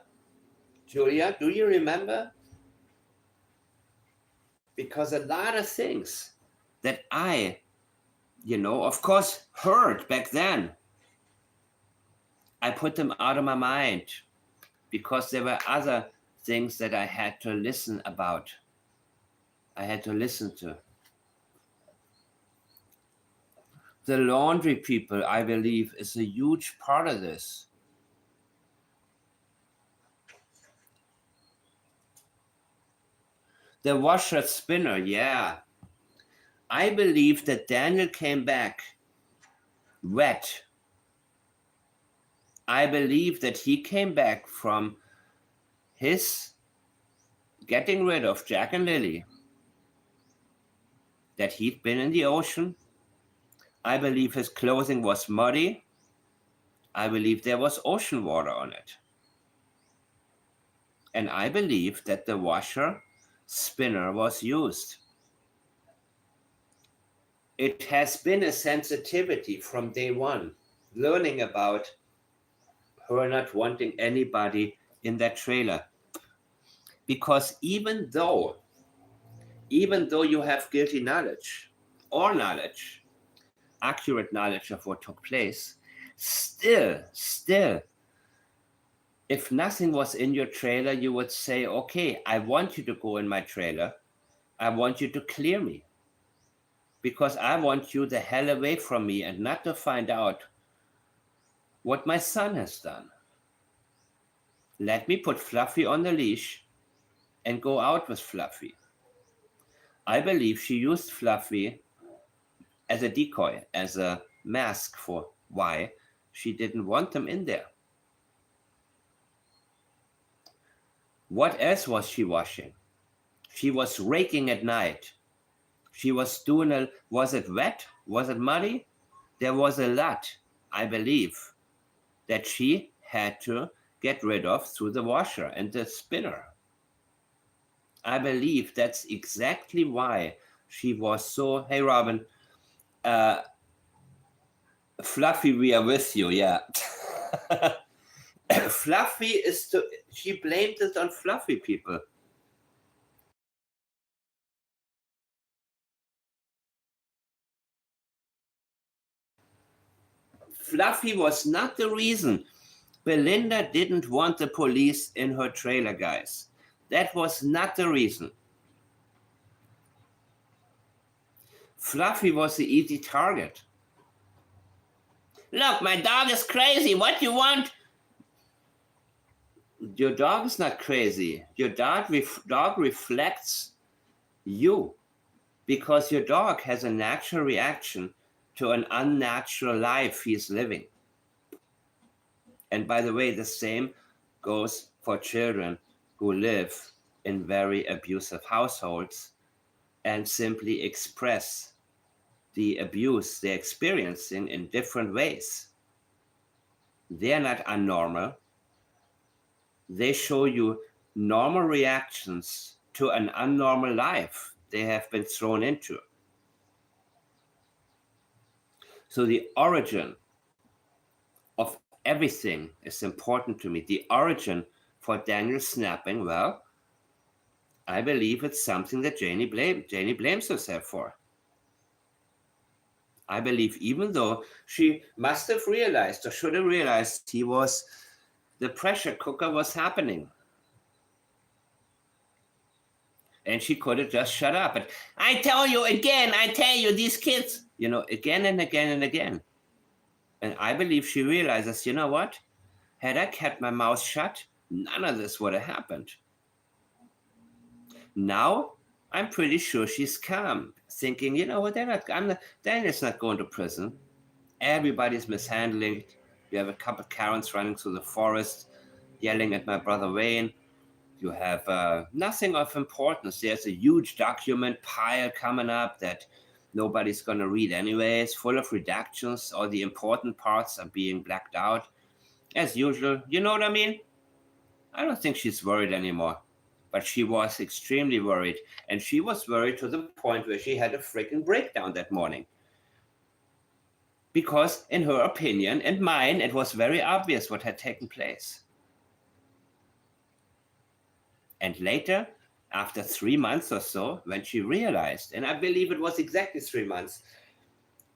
Julia, do you remember? Because a lot of things that I, of course, heard back then, I put them out of my mind because there were other things that I had to listen about. I had to listen to. The laundry people, I believe, is a huge part of this. The washer spinner, yeah. I believe that Daniel came back wet. I believe that he came back from his getting rid of Jack and Lilly, that he'd been in the ocean. I believe his clothing was muddy. I believe there was ocean water on it. And I believe that the washer spinner was used. It has been a sensitivity from day one, learning about her not wanting anybody in that trailer. Because even though you have guilty knowledge or knowledge, accurate knowledge of what took place, still, if nothing was in your trailer, you would say, okay, I want you to go in my trailer. I want you to clear me because I want you the hell away from me and not to find out what my son has done. Let me put Fluffy on the leash and go out with Fluffy. I believe she used Fluffy as a decoy, as a mask for why she didn't want them in there. What else was she washing? She was raking at night. She was doing was it wet? Was it muddy? There was a lot, I believe, that she had to get rid of through the washer and the spinner. I believe that's exactly why she was so, hey Robin, Fluffy, we are with you, yeah. Fluffy she blamed it on Fluffy people. Fluffy was not the reason Belinda didn't want the police in her trailer, guys. That was not the reason. Fluffy was the easy target. Look, my dog is crazy. What do you want? Your dog is not crazy. Your dog reflects you because your dog has a natural reaction to an unnatural life he's living. And by the way, the same goes for children who live in very abusive households and simply express the abuse they're experiencing in different ways. They're not unnormal. They show you normal reactions to an unnormal life they have been thrown into. So the origin of everything is important to me. The origin for Daniel snapping, well, I believe it's something that Janie blames herself for. I believe even though she must have realized or should have realized the pressure cooker was happening. And she could have just shut up. And I tell you, these kids, again and again and again. And I believe she realizes, you know what? Had I kept my mouth shut, none of this would have happened. Now, I'm pretty sure she's calm, thinking, you know what, Daniel's not going to prison. Everybody's mishandling. You have a couple of Karens running through the forest, yelling at my brother Wayne. You have nothing of importance. There's a huge document pile coming up that nobody's going to read anyway. It's full of redactions. All the important parts are being blacked out. as usual. You know what I mean? I don't think she's worried anymore. But she was extremely worried. And she was worried to the point where she had a freaking breakdown that morning. Because in her opinion and mine, it was very obvious what had taken place. And later, after 3 months or so, when she realized, and I believe it was exactly 3 months,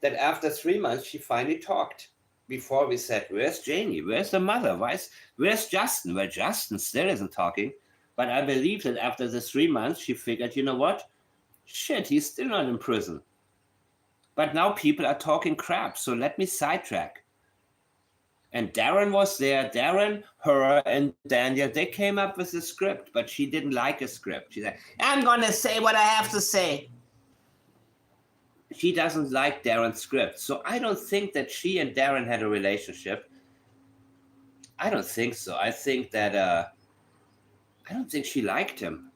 that after 3 months, she finally talked. Before we said, where's Janie? Where's the mother? Where's Justin? Well, Justin still isn't talking. But I believe that after the 3 months, she figured, you know what? Shit, he's still not in prison. But now people are talking crap, so let me sidetrack. And Darren was there. Darren, her, and Daniel, they came up with a script, but she didn't like a script. She said, I'm going to say what I have to say. She doesn't like Darren's script. So I don't think that she and Darren had a relationship. I don't think so. I think that, I don't think she liked him.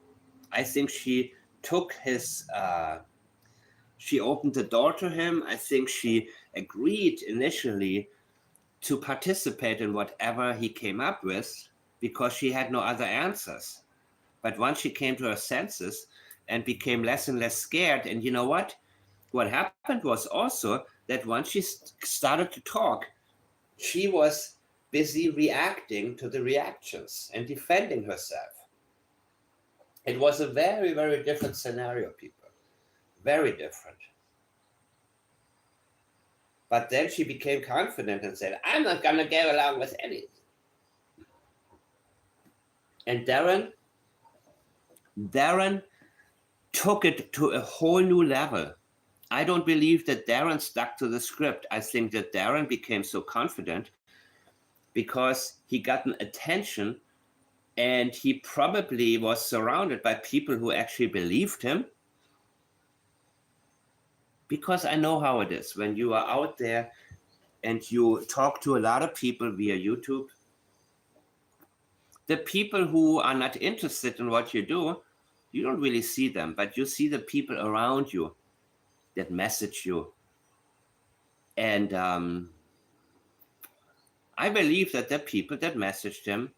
I think she took his, she opened the door to him. I think she agreed initially to participate in whatever he came up with because she had no other answers. But once she came to her senses and became less and less scared, and you know what? What happened was also that once she started to talk, she was busy reacting to the reactions and defending herself. It was a very, very different scenario, people. Very different. But then she became confident and said, I'm not going to go along with anything. And Darren took it to a whole new level. I don't believe that Darren stuck to the script. I think that Darren became so confident because he got an attention and he probably was surrounded by people who actually believed him. Because I know how it is when you are out there and you talk to a lot of people via YouTube. The people who are not interested in what you do, you don't really see them, but you see the people around you that message you. And I believe that the people that messaged him,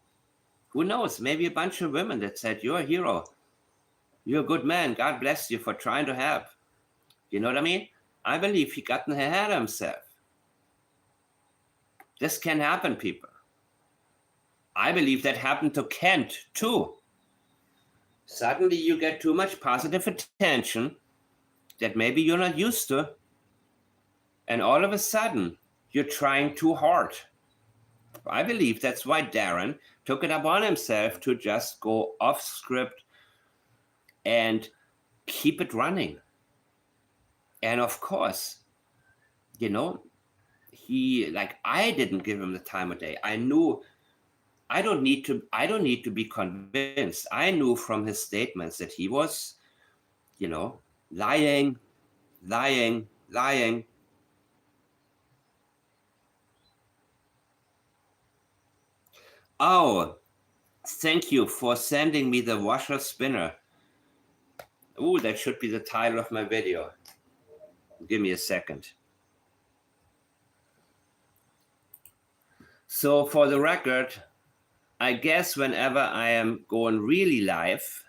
who knows, maybe a bunch of women that said, you're a hero. You're a good man. God bless you for trying to help. You know what I mean? I believe he got ahead of himself. This can happen, people. I believe that happened to Kent, too. Suddenly you get too much positive attention that maybe you're not used to. And all of a sudden, you're trying too hard. I believe that's why Darren took it upon himself to just go off script and keep it running. And of course, you know, I didn't give him the time of day. I knew I don't need to be convinced. I knew from his statements that he was, lying. Oh, thank you for sending me the washer spinner. Oh, that should be the title of my video. Give me a second. So for the record, I guess whenever I am going really live,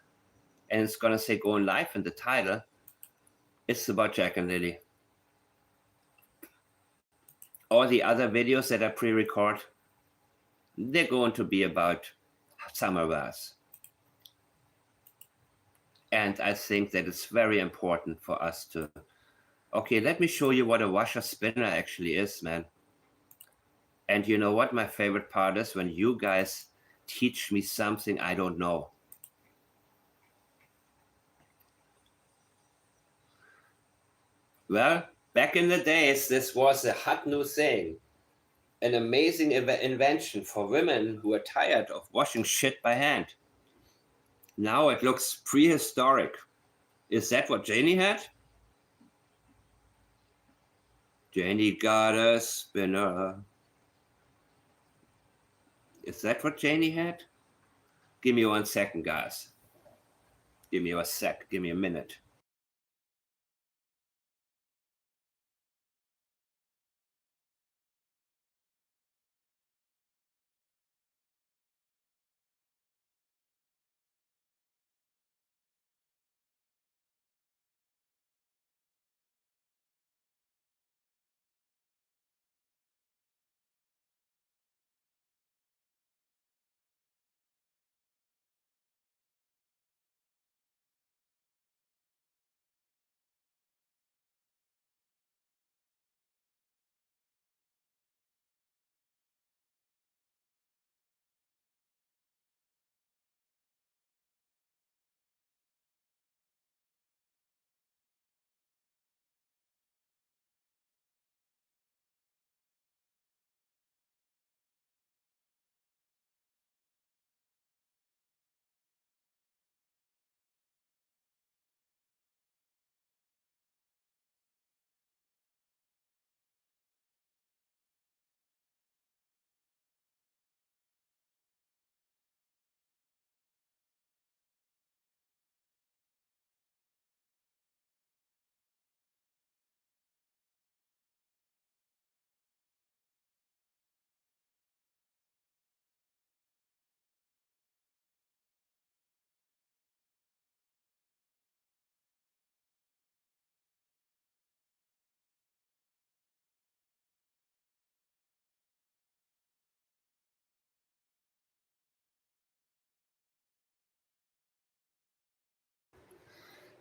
and it's going to say going live in the title, it's about Jack and Lily. All the other videos that I pre-record, they're going to be about summer baths. And I think that it's very important for us to... Okay, let me show you what a washer spinner actually is, man. And you know what my favorite part is? When you guys teach me something I don't know. Well, back in the days, this was a hot new thing. An amazing invention for women who are tired of washing shit by hand. Now it looks prehistoric. Is that what Janie had? Janie got a spinner. Is that what Janie had? Give me 1 second, guys. Give me a sec. Give me a minute.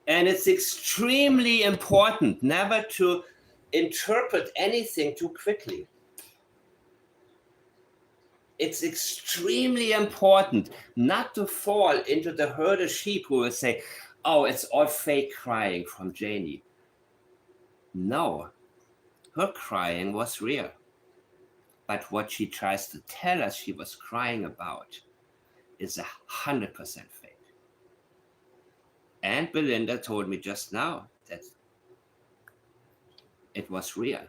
And it's extremely important never to interpret anything too quickly. It's extremely important not to fall into the herd of sheep who will say, oh, it's all fake crying from Janie. No, her crying was real. But what she tries to tell us she was crying about is 100% fake. And Belinda told me just now that it was real,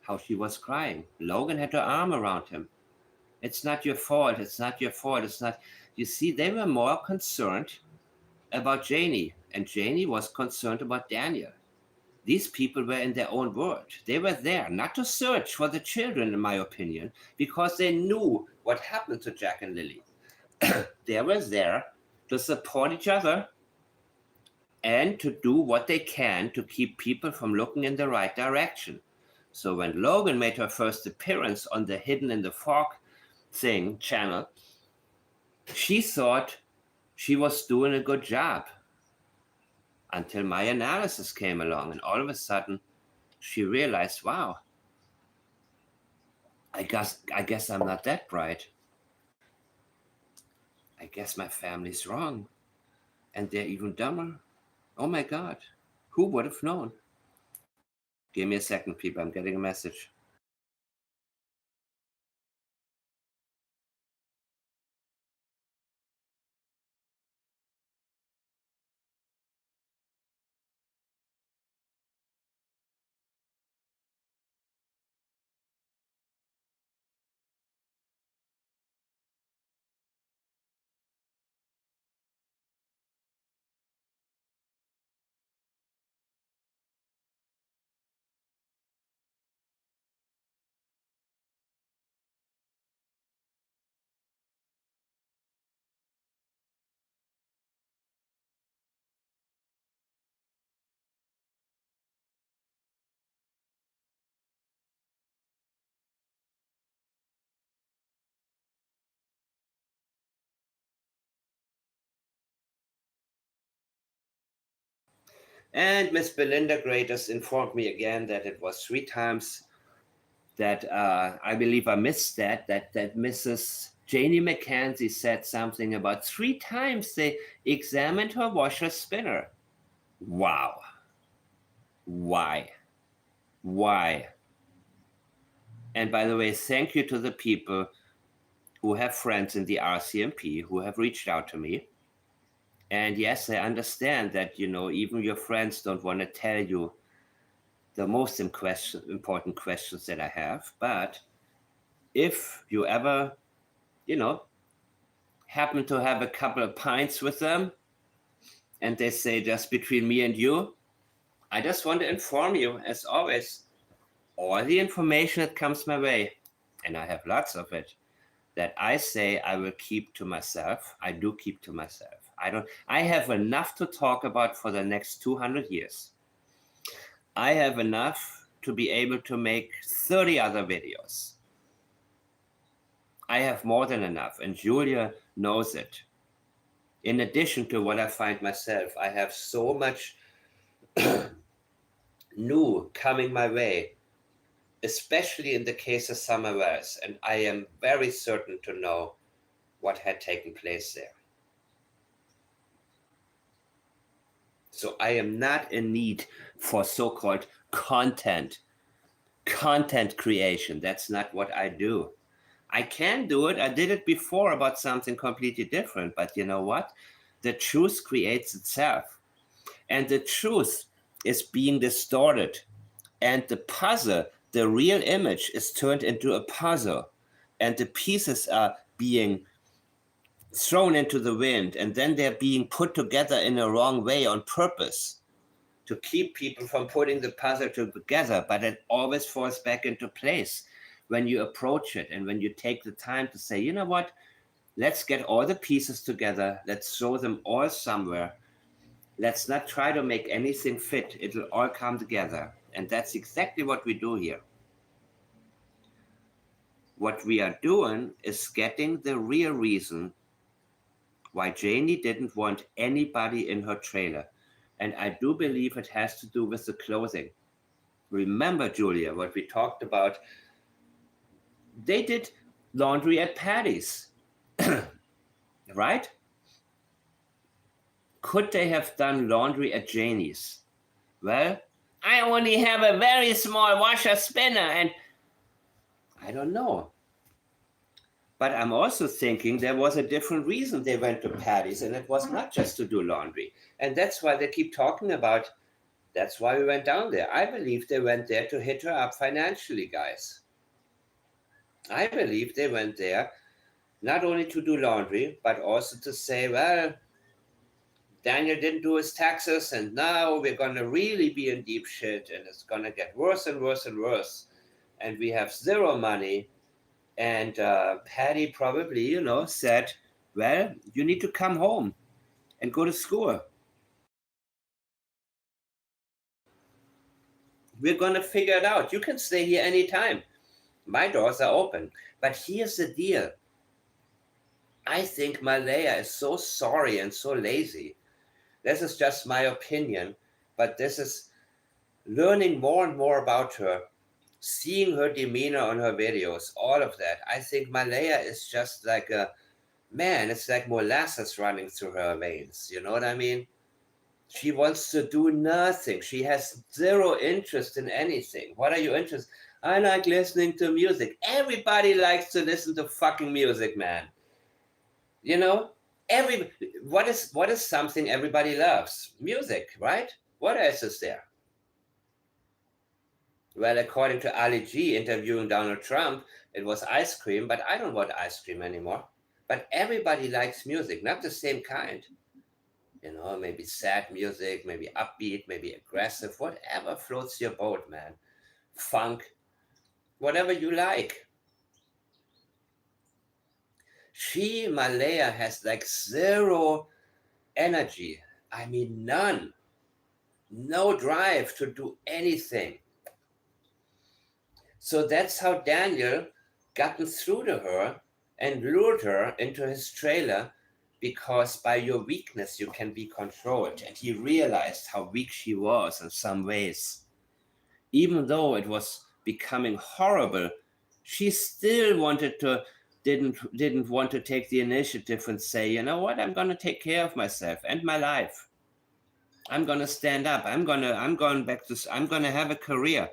how she was crying. Logan had her arm around him. It's not your fault, it's not your fault, it's not. You see, they were more concerned about Janie, and Janie was concerned about Daniel. These people were in their own world. They were there not to search for the children, in my opinion, because they knew what happened to Jack and Lilly. They were there to support each other and to do what they can to keep people from looking in the right direction. So when Logan made her first appearance on the Hidden in the Fog channel, she thought she was doing a good job until my analysis came along, and all of a sudden she realized, wow, I guess I'm not that bright. I guess my family's wrong, and they're even dumber. Oh my God, who would have known? Give me a second, people, I'm getting a message. And Miss Belinda Graders informed me again that it was 3 times that I believe I missed that Mrs. Janie MacKenzie said something about 3 times they examined her washer spinner. Wow. Why? And by the way, thank you to the people who have friends in the RCMP who have reached out to me. And yes, I understand that, even your friends don't want to tell you the most important questions that I have. But if you ever, happen to have a couple of pints with them and they say, just between me and you, I just want to inform you, as always, all the information that comes my way, and I have lots of it, that I say I will keep to myself. I do keep to myself. I have enough to talk about for the next 200 years. I have enough to be able to make 30 other videos. I have more than enough, and Julia knows it. In addition to what I find myself, I have so much new coming my way, especially in the case of Summer Wells, and I am very certain to know what had taken place there. So I am not in need for so-called content creation. That's not what I do. I can do it. I did it before about something completely different. But you know what? The truth creates itself. And the truth is being distorted. And the puzzle, the real image, is turned into a puzzle. And the pieces are being thrown into the wind. And then they're being put together in a wrong way on purpose to keep people from putting the puzzle together. But it always falls back into place when you approach it and when you take the time to say, you know what, let's get all the pieces together. Let's throw them all somewhere. Let's not try to make anything fit. It'll all come together. And that's exactly what we do here. What we are doing is getting the real reason why Janie didn't want anybody in her trailer. And I do believe it has to do with the clothing. Remember, Julia, what we talked about? They did laundry at Patty's, right? Could they have done laundry at Janie's? Well, I only have a very small washer spinner, and I don't know. But I'm also thinking there was a different reason they went to Patty's, and it was not just to do laundry. And that's why they keep talking about, that's why we went down there. I believe they went there to hit her up financially, guys. I believe they went there not only to do laundry, but also to say, well, Daniel didn't do his taxes, and now we're going to really be in deep shit, and it's going to get worse and worse and worse. And we have zero money. And Patty probably, said, well, you need to come home and go to school. We're going to figure it out. You can stay here anytime. My doors are open. But here's the deal. I think Malaya is so sorry and so lazy. This is just my opinion, but this is learning more and more about her, seeing her demeanor on her videos, all of that. I think Malaya is just like it's like molasses running through her veins. You know what I mean? She wants to do nothing. She has zero interest in anything. What are you interested? I like listening to music. Everybody likes to listen to fucking music, man. What is something everybody loves? Music, right? What else is there? Well, according to Ali G interviewing Donald Trump, it was ice cream, but I don't want ice cream anymore. But everybody likes music, not the same kind. Maybe sad music, maybe upbeat, maybe aggressive, whatever floats your boat, man. Funk, whatever you like. Malaya has like zero energy. I mean, none. No drive to do anything. So that's how Daniel gotten through to her and lured her into his trailer, because by your weakness you can be controlled. And he realized how weak she was in some ways. Even though it was becoming horrible, she still didn't want to take the initiative and say, you know what, I'm going to take care of myself and my life. I'm going to stand up. I'm going to have a career.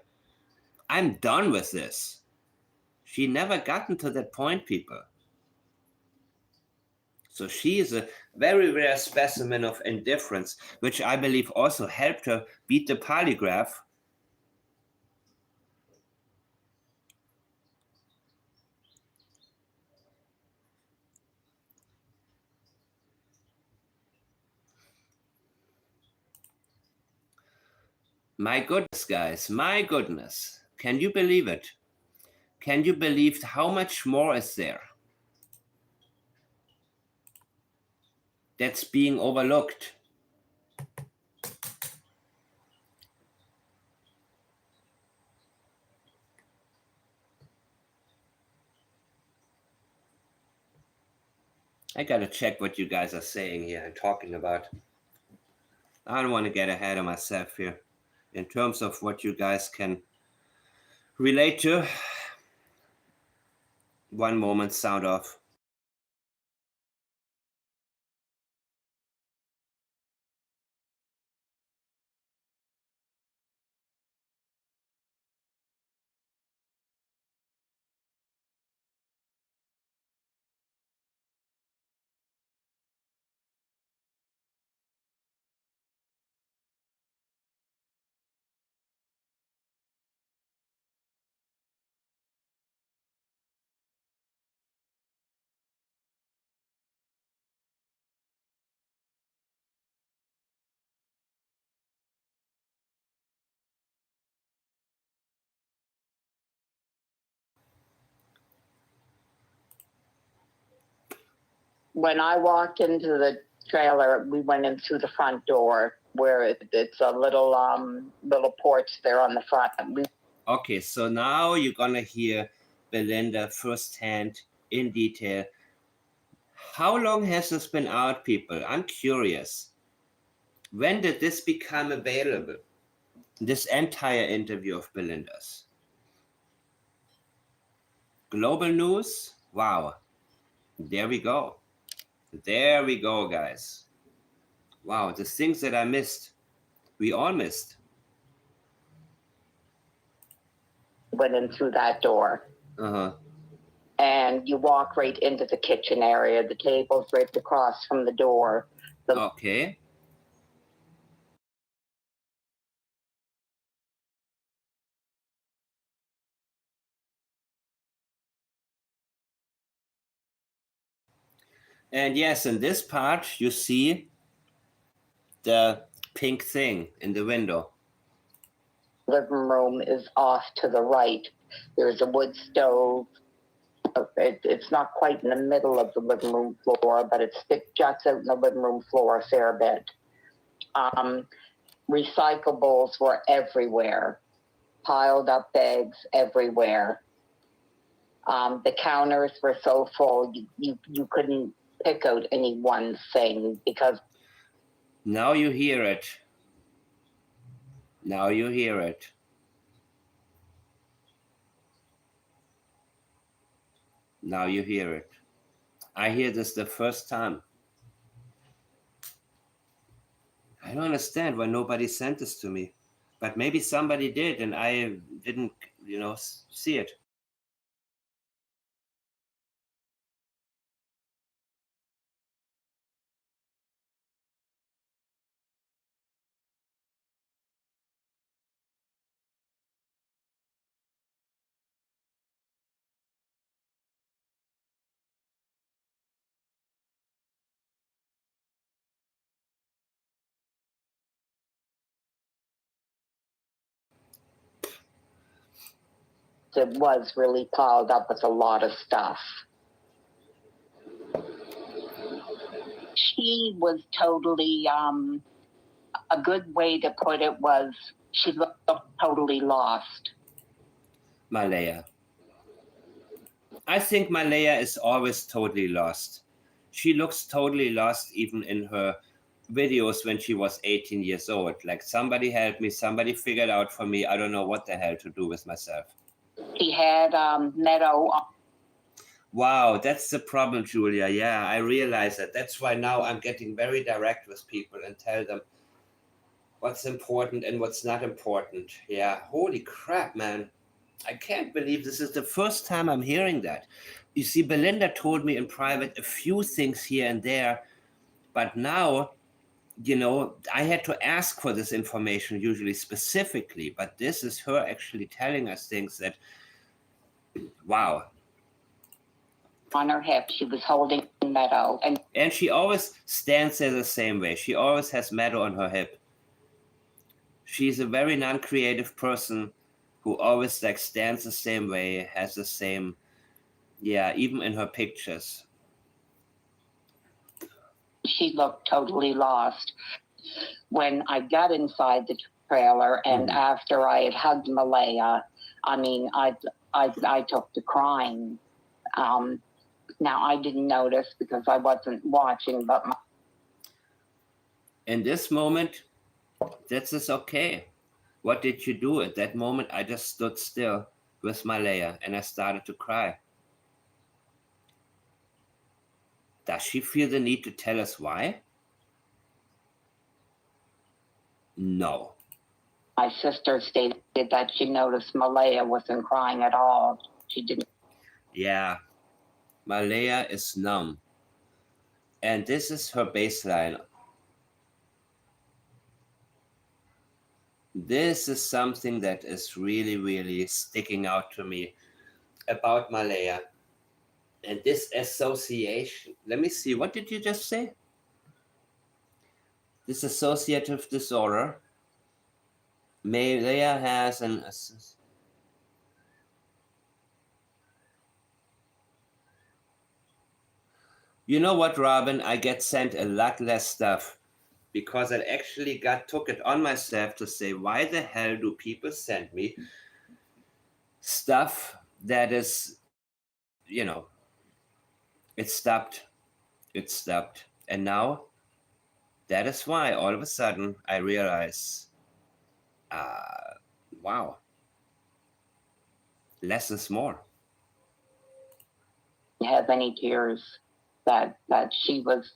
I'm done with this. She never gotten to that point, people. So she is a very rare specimen of indifference, which I believe also helped her beat the polygraph. My goodness, guys, my goodness. Can you believe it? Can you believe how much more is there that's being overlooked? I gotta check what you guys are saying here and talking about. I don't want to get ahead of myself here in terms of what you guys can relate to. One moment, sound off. When I walked into the trailer, we went in through the front door where it's a little porch there on the front. Okay, so now you're gonna hear Belinda firsthand in detail. How long has this been out, people? I'm curious. When did this become available? This entire interview of Belinda's. Global news? Wow. There we go. There we go, guys. Wow, the things that I missed. We all missed. Went in through that door. Uh-huh. And you walk right into the kitchen area. The table's right across from the door. Okay. And yes, in this part, you see the pink thing in the window. Living room is off to the right. There's a wood stove. It's not quite in the middle of the living room floor, but it juts out in the living room floor a fair bit. Recyclables were everywhere. Piled up bags everywhere. The counters were so full, you couldn't pick out any one thing because... Now you hear it. Now you hear it. Now you hear it. I hear this the first time. I don't understand why nobody sent this to me. But maybe somebody did and I didn't, see it. It was really piled up with a lot of stuff. She was totally, a good way to put it was, she looked totally lost. Malaya. I think Malaya is always totally lost. She looks totally lost even in her videos when she was 18 years old. Like, somebody help me, somebody figured out for me. I don't know what the hell to do with myself. She had Meadow. Wow, that's the problem, Julia. Yeah, I realize that. That's why now I'm getting very direct with people and tell them what's important and what's not important. Yeah, holy crap, man. I can't believe this is the first time I'm hearing that. You see, Belinda told me in private a few things here and there, but now, I had to ask for this information usually specifically, but this is her actually telling us things that, wow. On her hip, she was holding Meadow. And she always stands there the same way. She always has Meadow on her hip. She's a very non-creative person who always stands the same way, has the same, even in her pictures. She looked totally lost. When I got inside the trailer and after I had hugged Malaya, I mean, I took to crying. Now, I didn't notice because I wasn't watching, but... In this moment, this is okay. What did you do? At that moment, I just stood still with Malaya and I started to cry. Does she feel the need to tell us why? No. My sister stated that she noticed Malaya wasn't crying at all. She didn't. Yeah, Malaya is numb. And this is her baseline. This is something that is really, really sticking out to me about Malaya. And this association. Let me see, what did you just say? This associative disorder. Malaya has an... You know what, Robin? I get sent a lot less stuff because I actually took it on myself to say, why the hell do people send me stuff that is, it stopped. And now that is why all of a sudden I realize, wow, less is more. Have any tears that she was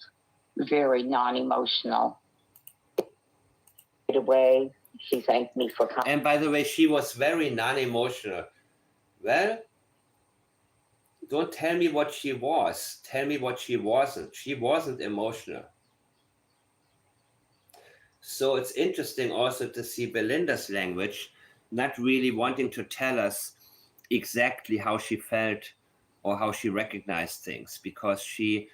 very non-emotional. Right away, she thanked me for coming. And by the way, she was very non-emotional. Well, don't tell me what she was. Tell me what she wasn't. She wasn't emotional. So it's interesting also to see Belinda's language, not really wanting to tell us exactly how she felt or how she recognized things, because she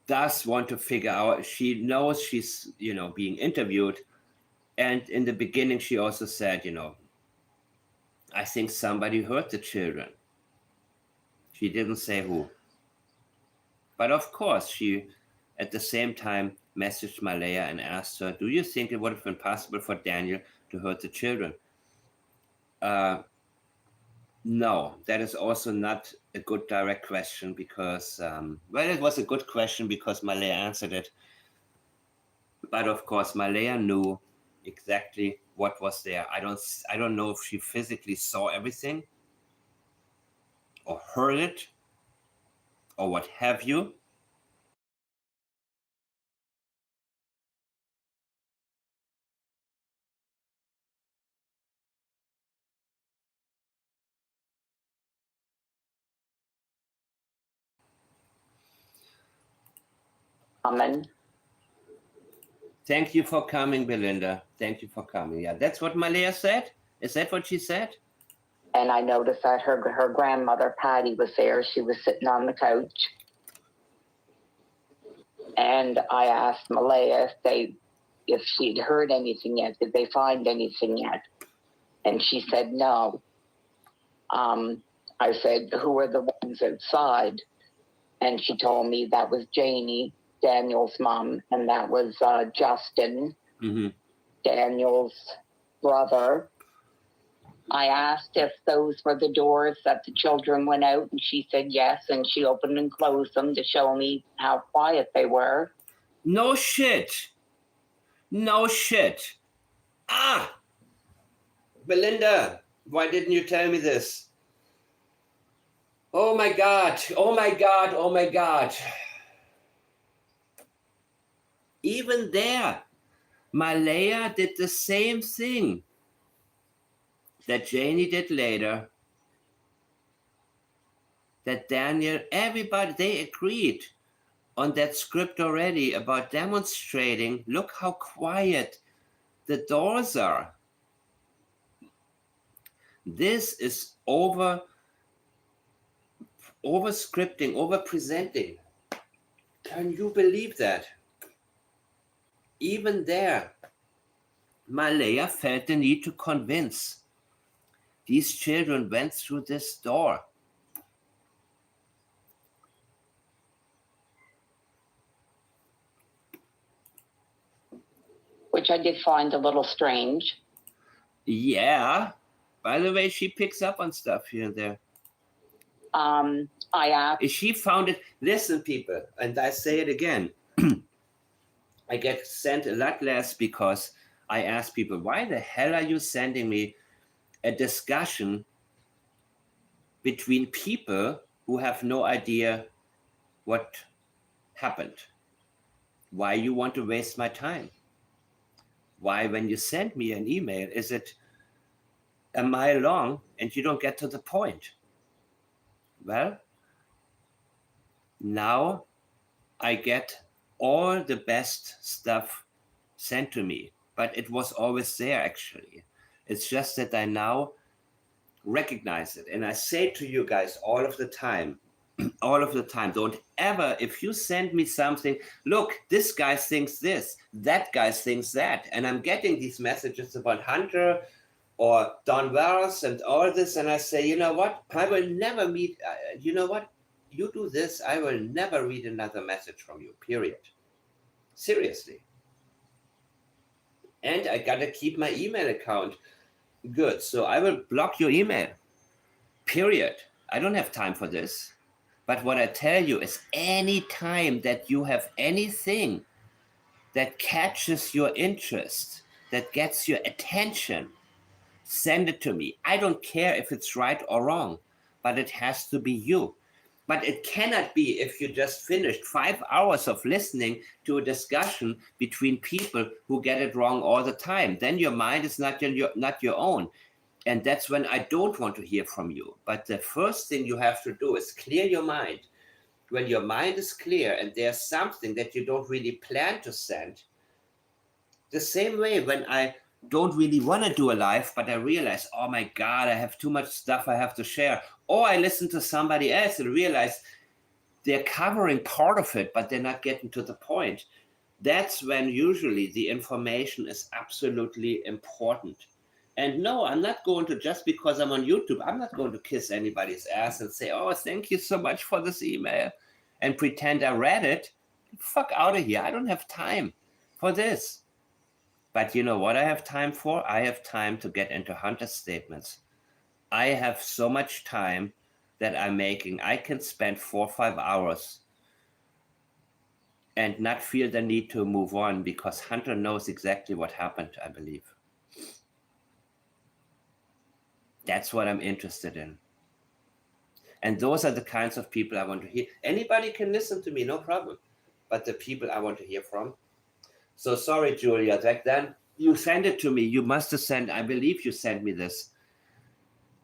does want to figure out, she knows she's, being interviewed. And in the beginning, she also said, I think somebody hurt the children. She didn't say who. But of course, she, at the same time, messaged Malaya and asked her, do you think it would have been possible for Daniel to hurt the children? No, that is also not a good direct question because, it was a good question because Malaya answered it. But of course, Malaya knew exactly what was there. I don't know if she physically saw everything or heard it or what have you. Amen. Thank you for coming, Belinda. Thank you for coming. Yeah, that's what Malaya said? Is that what she said? And I noticed that her grandmother, Patty, was there. She was sitting on the couch. And I asked Malaya if she'd heard anything yet. Did they find anything yet? And she said no. I said, who are the ones outside? And she told me that was Janie, Daniel's mom, and that was Justin, Daniel's brother. I asked if those were the doors that the children went out, and she said yes, and she opened and closed them to show me how quiet they were. No shit. No shit. Belinda, why didn't you tell me this? Oh my God. Oh my God. Oh my God. Even there, Malaya did the same thing that Janie did later, that Daniel, everybody, they agreed on that script already about demonstrating, look how quiet the doors are. This is over scripting, over presenting. Can you believe that? Even there, Malaya felt the need to convince. These children went through this door. Which I did find a little strange. Yeah. By the way, she picks up on stuff here and there. I asked. She found it. Listen, people, and I say it again. I get sent a lot less because I ask people, why the hell are you sending me a discussion between people who have no idea what happened? Why you want to waste my time? Why, when you send me an email, is it a mile long and you don't get to the point? Well, now I get all the best stuff sent to me, but it was always there actually. It's just that I now recognize it. And I say to you guys all of the time, don't ever, if you send me something, look, this guy thinks this, that guy thinks that. And I'm getting these messages about Hunter or Don Wells and all this. And I say, you know what? I will never meet, you know what? You do this, I will never read another message from you, period. Seriously. And I gotta keep my email account good. So I will block your email, period. I don't have time for this. But what I tell you is any time that you have anything that catches your interest, that gets your attention, send it to me. I don't care if it's right or wrong, but it has to be you. But it cannot be if you just finished 5 hours of listening to a discussion between people who get it wrong all the time. Then your mind is not your own. And that's when I don't want to hear from you. But the first thing you have to do is clear your mind. When your mind is clear and there's something that you don't really plan to send, the same way when I don't really want to do a live, but I realize, oh my God, I have too much stuff I have to share. Or I listen to somebody else and realize they're covering part of it, but they're not getting to the point. That's when usually the information is absolutely important. And no, I'm not going to, just because I'm on YouTube, I'm not going to kiss anybody's ass and say, oh, thank you so much for this email, and pretend I read it. Fuck out of here. I don't have time for this. But you know what I have time for? I have time to get into Hunter statements. I have so much time that I'm making. I can spend 4 or 5 hours and not feel the need to move on, because Hunter knows exactly what happened, I believe. That's what I'm interested in. And those are the kinds of people I want to hear. Anybody can listen to me, no problem. But the people I want to hear from. So sorry, Julia, back then you sent it to me. You must have sent, I believe you sent me this.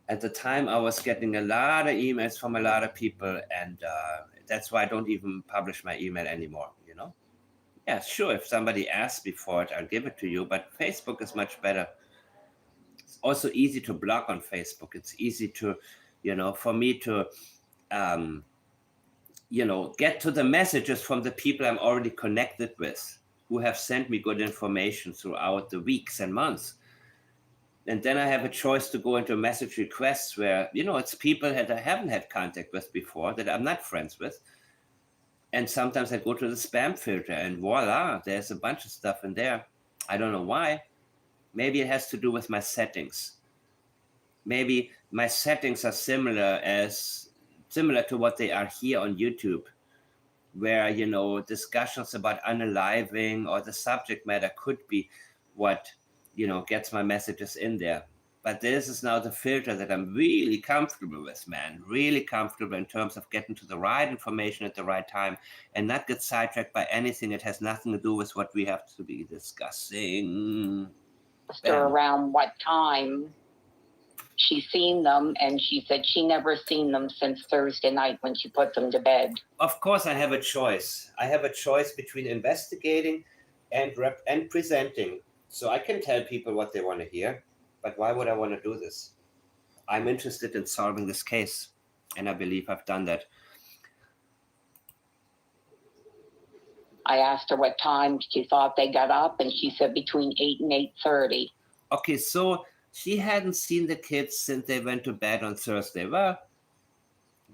At the time, I was getting a lot of emails from a lot of people, and that's why I don't even publish my email anymore, you know? Yeah, sure, if somebody asks me for it, I'll give it to you, but Facebook is much better. It's also easy to block on Facebook. It's easy to, for me to, get to the messages from the people I'm already connected with, who have sent me good information throughout the weeks and months. And then I have a choice to go into message requests where, it's people that I haven't had contact with before, that I'm not friends with. And sometimes I go to the spam filter and voila, there's a bunch of stuff in there. I don't know why. Maybe it has to do with my settings. Maybe my settings are similar to what they are here on YouTube, where, discussions about unaliving or the subject matter could be what, gets my messages in there. But this is now the filter that I'm really comfortable with, man. Really comfortable in terms of getting to the right information at the right time and not get sidetracked by anything that has nothing to do with what we have to be discussing. Around what time she's seen them, and she said she never seen them since Thursday night when she put them to bed. Of course, I have a choice. I have a choice between investigating and presenting. So I can tell people what they want to hear, but why would I want to do this? I'm interested in solving this case, and I believe I've done that. I asked her what time she thought they got up, and she said between 8 and 8:30. Okay, so she hadn't seen the kids since they went to bed on Thursday. Well,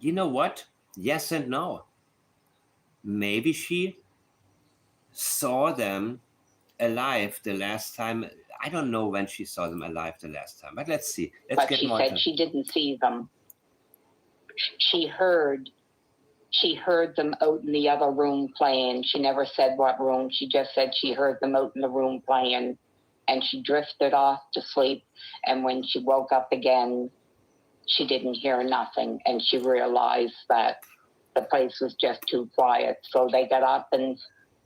you know what? Yes and no. Maybe she saw them alive the last time. I don't know when she saw them alive the last time, but let's see. But she said she didn't see them. She heard them out in the other room playing. She never said what room. She just said she heard them out in the room playing, and she drifted off to sleep. And when she woke up again, she didn't hear nothing, and she realized that the place was just too quiet. So they got up and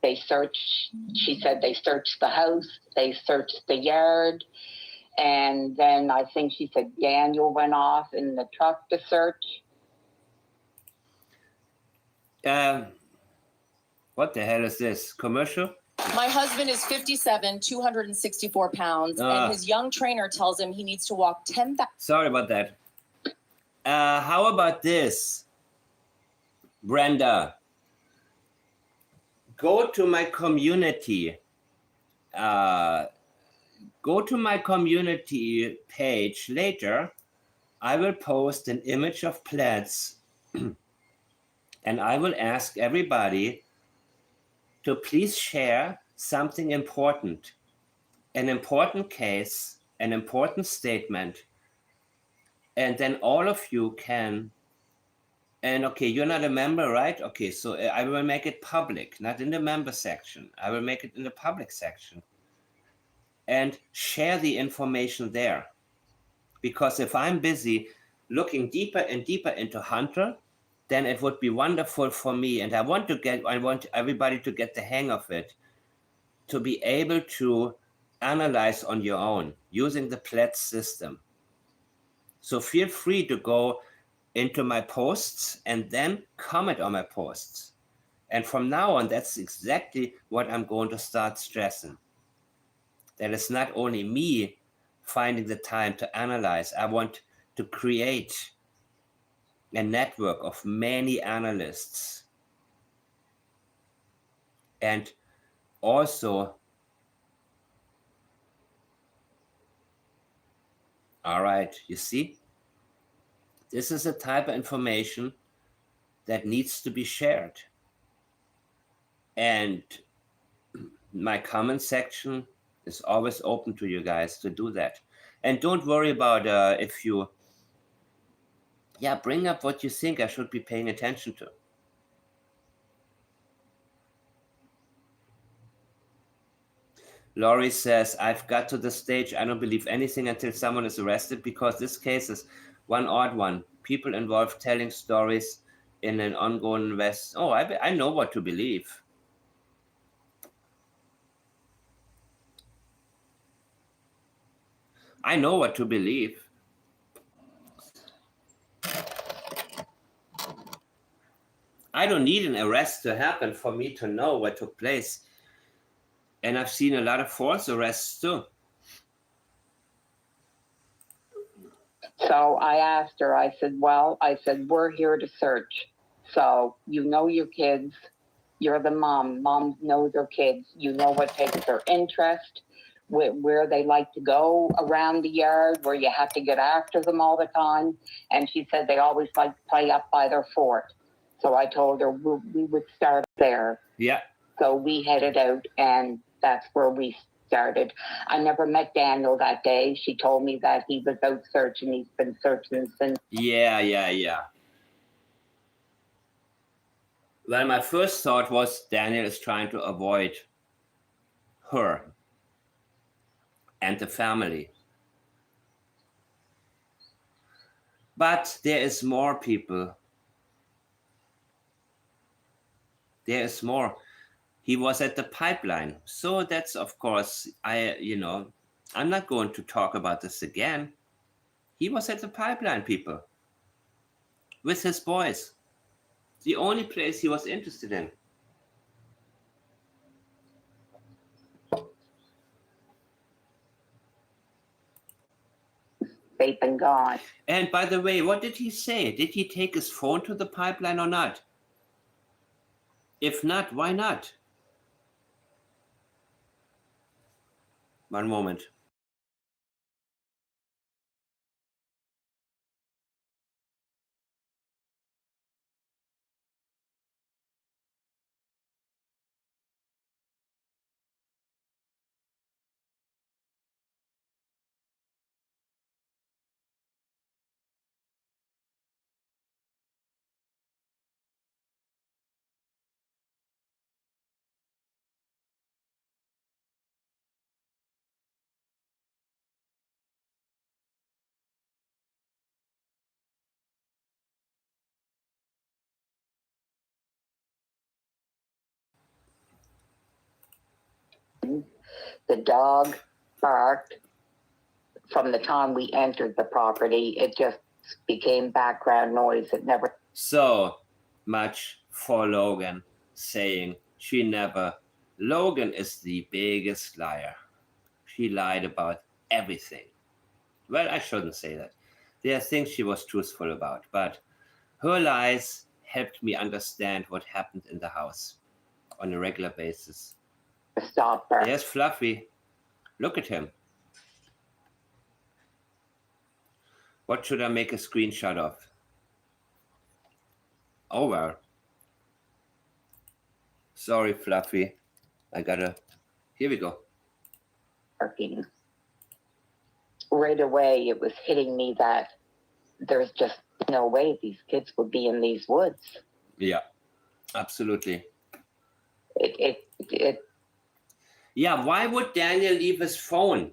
they searched. She said they searched the house, they searched the yard, and then I think she said Daniel went off in the truck to search. What the hell is this? Commercial? My husband is 57, 264 pounds, and his young trainer tells him he needs to walk 10,000. Sorry about that. How about this? Brenda, go to my community. Go to my community page later. I will post an image of plants and I will ask everybody to please share something important, an important case, an important statement, and then all of you can And okay, you're not a member, right? Okay, so I will make it public, not in the member section. I will make it in the public section. And share the information there. Because if I'm busy looking deeper and deeper into Hunter, then it would be wonderful for me. And I want everybody to get the hang of it, to be able to analyze on your own using the PLETS system. So feel free to go into my posts and then comment on my posts. And from now on, that's exactly what I'm going to start stressing. That it's not only me finding the time to analyze. I want to create a network of many analysts. And also, all right, you see, this is a type of information that needs to be shared. And my comment section is always open to you guys to do that. And don't worry about if you, bring up what you think I should be paying attention to. Laurie says, I've got to the stage, I don't believe anything until someone is arrested, because this case is one odd one. People involved telling stories in an ongoing invest. Oh, I know what to believe. I know what to believe. I don't need an arrest to happen for me to know what took place. And I've seen a lot of false arrests too. So I asked her, I said, we're here to search. So you know your kids. You're the mom. Mom knows her kids. You know what takes their interest, where they like to go around the yard, where you have to get after them all the time. And she said they always like to play up by their fort. So I told her we would start there. Yeah. So we headed out, and that's where we started. I never met Daniel that day. She told me that he was out searching. He's been searching since. Yeah. Well, my first thought was Daniel is trying to avoid her and the family. But there is more, people. There is more. He was at the pipeline. So that's, of course, I'm not going to talk about this again. He was at the pipeline, people, with his boys. The only place he was interested in. They've been gone. And by the way, what did he say? Did he take his phone to the pipeline or not? If not, why not? One moment. The dog barked from the time we entered the property. It just became background noise. It never. So much for Logan saying she never. Logan is the biggest liar. She lied about everything. Well, I shouldn't say that. There are things she was truthful about, but her lies helped me understand what happened in the house on a regular basis. Stop her. There's Fluffy. Look at him. What should I make a screenshot of? Oh, well. Sorry, Fluffy. Here we go. Right away, it was hitting me that there's just no way these kids would be in these woods. Yeah, absolutely. It Yeah, why would Daniel leave his phone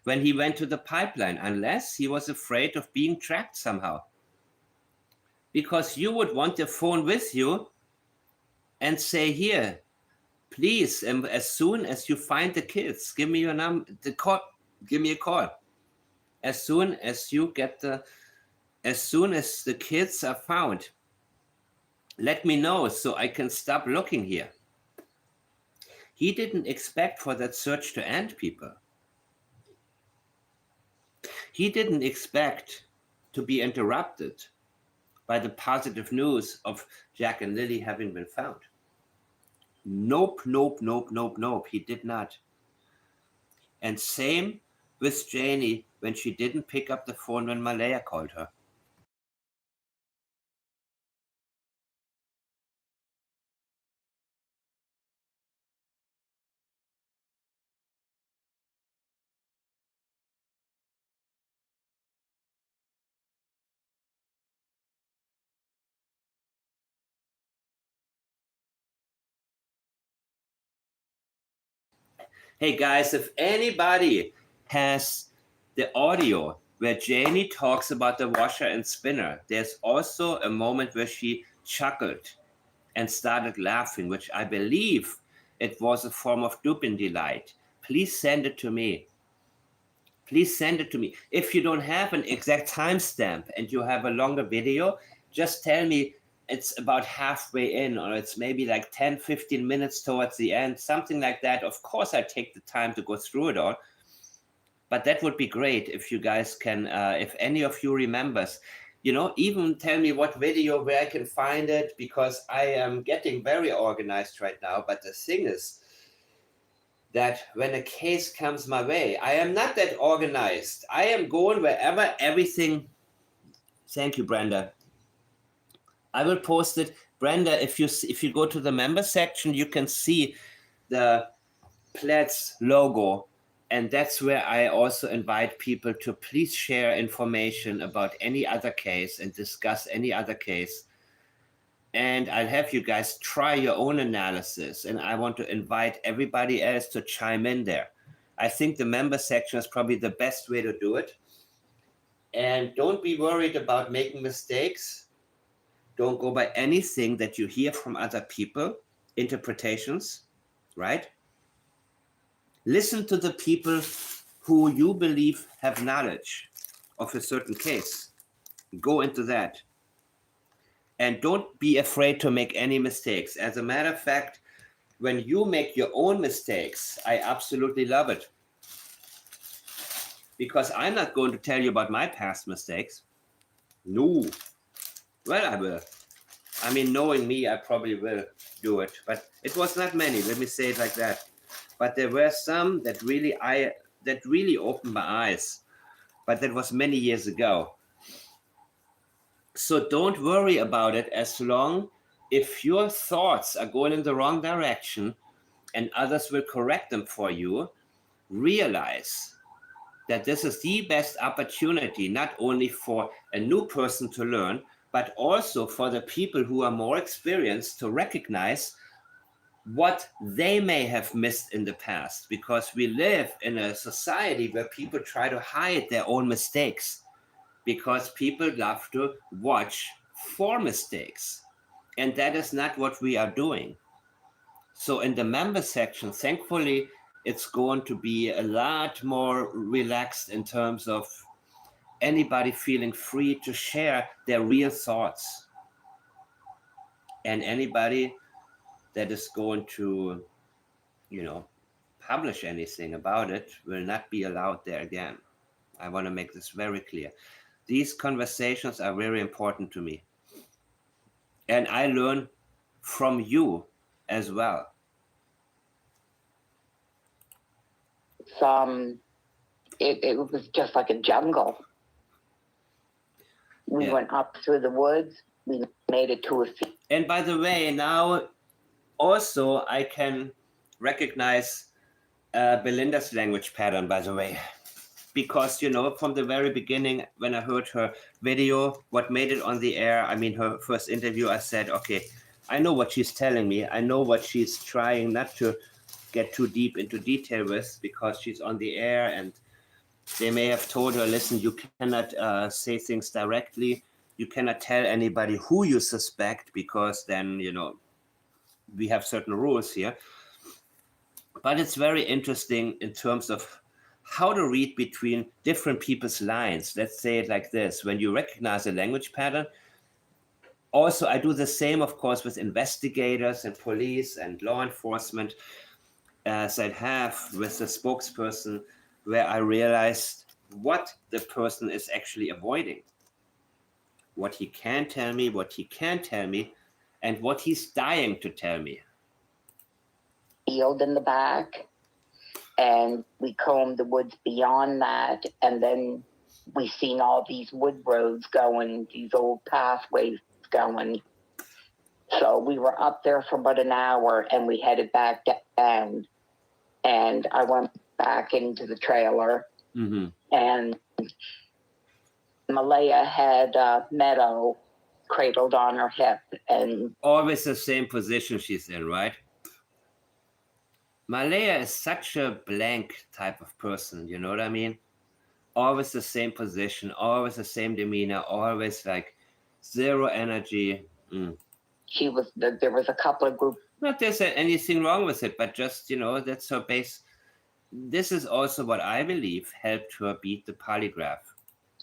when he went to the pipeline unless he was afraid of being tracked somehow? Because you would want the phone with you and say, here, please, as soon as you find the kids, give me your number, give me a call. As soon as the kids are found, let me know so I can stop looking here. He didn't expect for that search to end, people. He didn't expect to be interrupted by the positive news of Jack and Lilly having been found. Nope. He did not. And same with Janie when she didn't pick up the phone when Malaya called her. Hey guys, if anybody has the audio where Janie talks about the washer and spinner, there's also a moment where she chuckled and started laughing, which I believe it was a form of duping delight. Please send it to me. Please send it to me. If you don't have an exact timestamp and you have a longer video, just tell me it's about halfway in, or it's maybe like 10, 15 minutes towards the end, something like that. Of course, I take the time to go through it all. But that would be great if you guys can, if any of you remembers, even tell me what video, where I can find it, because I am getting very organized right now. But the thing is that when a case comes my way, I am not that organized. I am going wherever everything. Thank you, Brenda. I will post it. Brenda, if you go to the member section, you can see the Pled's logo. And that's where I also invite people to please share information about any other case and discuss any other case. And I'll have you guys try your own analysis. And I want to invite everybody else to chime in there. I think the member section is probably the best way to do it. And don't be worried about making mistakes. Don't go by anything that you hear from other people, interpretations, right? Listen to the people who you believe have knowledge of a certain case. Go into that. And don't be afraid to make any mistakes. As a matter of fact, when you make your own mistakes, I absolutely love it. Because I'm not going to tell you about my past mistakes. No. Well, I will. I mean, knowing me, I probably will do it. But it was not many, let me say it like that. But there were some that really opened my eyes. But that was many years ago. So don't worry about it as long if your thoughts are going in the wrong direction and others will correct them for you. Realize that this is the best opportunity, not only for a new person to learn, but also for the people who are more experienced to recognize what they may have missed in the past, because we live in a society where people try to hide their own mistakes because people love to watch for mistakes. And that is not what we are doing. So in the member section, thankfully, it's going to be a lot more relaxed in terms of anybody feeling free to share their real thoughts. And anybody that is going to, publish anything about it will not be allowed there again. I want to make this very clear. These conversations are very important to me. And I learn from you as well. It was just like a jungle. We went up through the woods. We made it to a field. And by the way, now also I can recognize Belinda's language pattern, by the way. because, you know, from the very beginning, when I heard her video, what made it on the air, I mean, her first interview, I said, okay, I know what she's telling me. I know what she's trying not to get too deep into detail with, because she's on the air and they may have told her, listen, you cannot say things directly. You cannot tell anybody who you suspect, because then, you know, we have certain rules here. But it's very interesting in terms of how to read between different people's lines. Let's say it like this. When you recognize a language pattern, also I do the same, of course, with investigators and police and law enforcement, as I have with the spokesperson, where I realized what the person is actually avoiding, what he can tell me, what he can't tell me, and what he's dying to tell me. Field in the back, and we combed the woods beyond that, and then we seen all these wood roads going, these old pathways going. So we were up there for about an hour, and we headed back down, and I went back into the trailer, and Malaya had Meadow cradled on her hip, and always the same position she's in, right? Malaya is such a blank type of person, you know what I mean? Always the same position, always the same demeanor, always like zero energy. She was, there was a couple of groups. Not there's anything wrong with it, but just, you know, that's her base. This is also what I believe helped her beat the polygraph.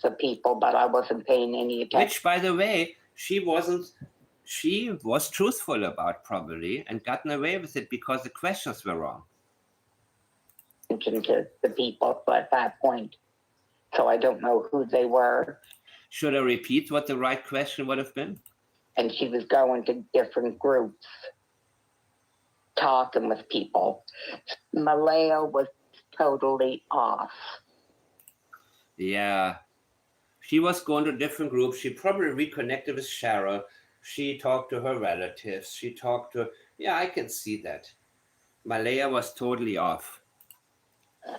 The people, but I wasn't paying any attention. Which, by the way, she was truthful about, probably, and gotten away with it because the questions were wrong. To the people at that point, so I don't know who they were. Should I repeat what the right question would have been? And she was going to different groups, talking with people. Malaya was totally off. Yeah. She was going to different groups. She probably reconnected with Cheryl. She talked to her relatives. She talked to... Yeah, I can see that. Malaya was totally off.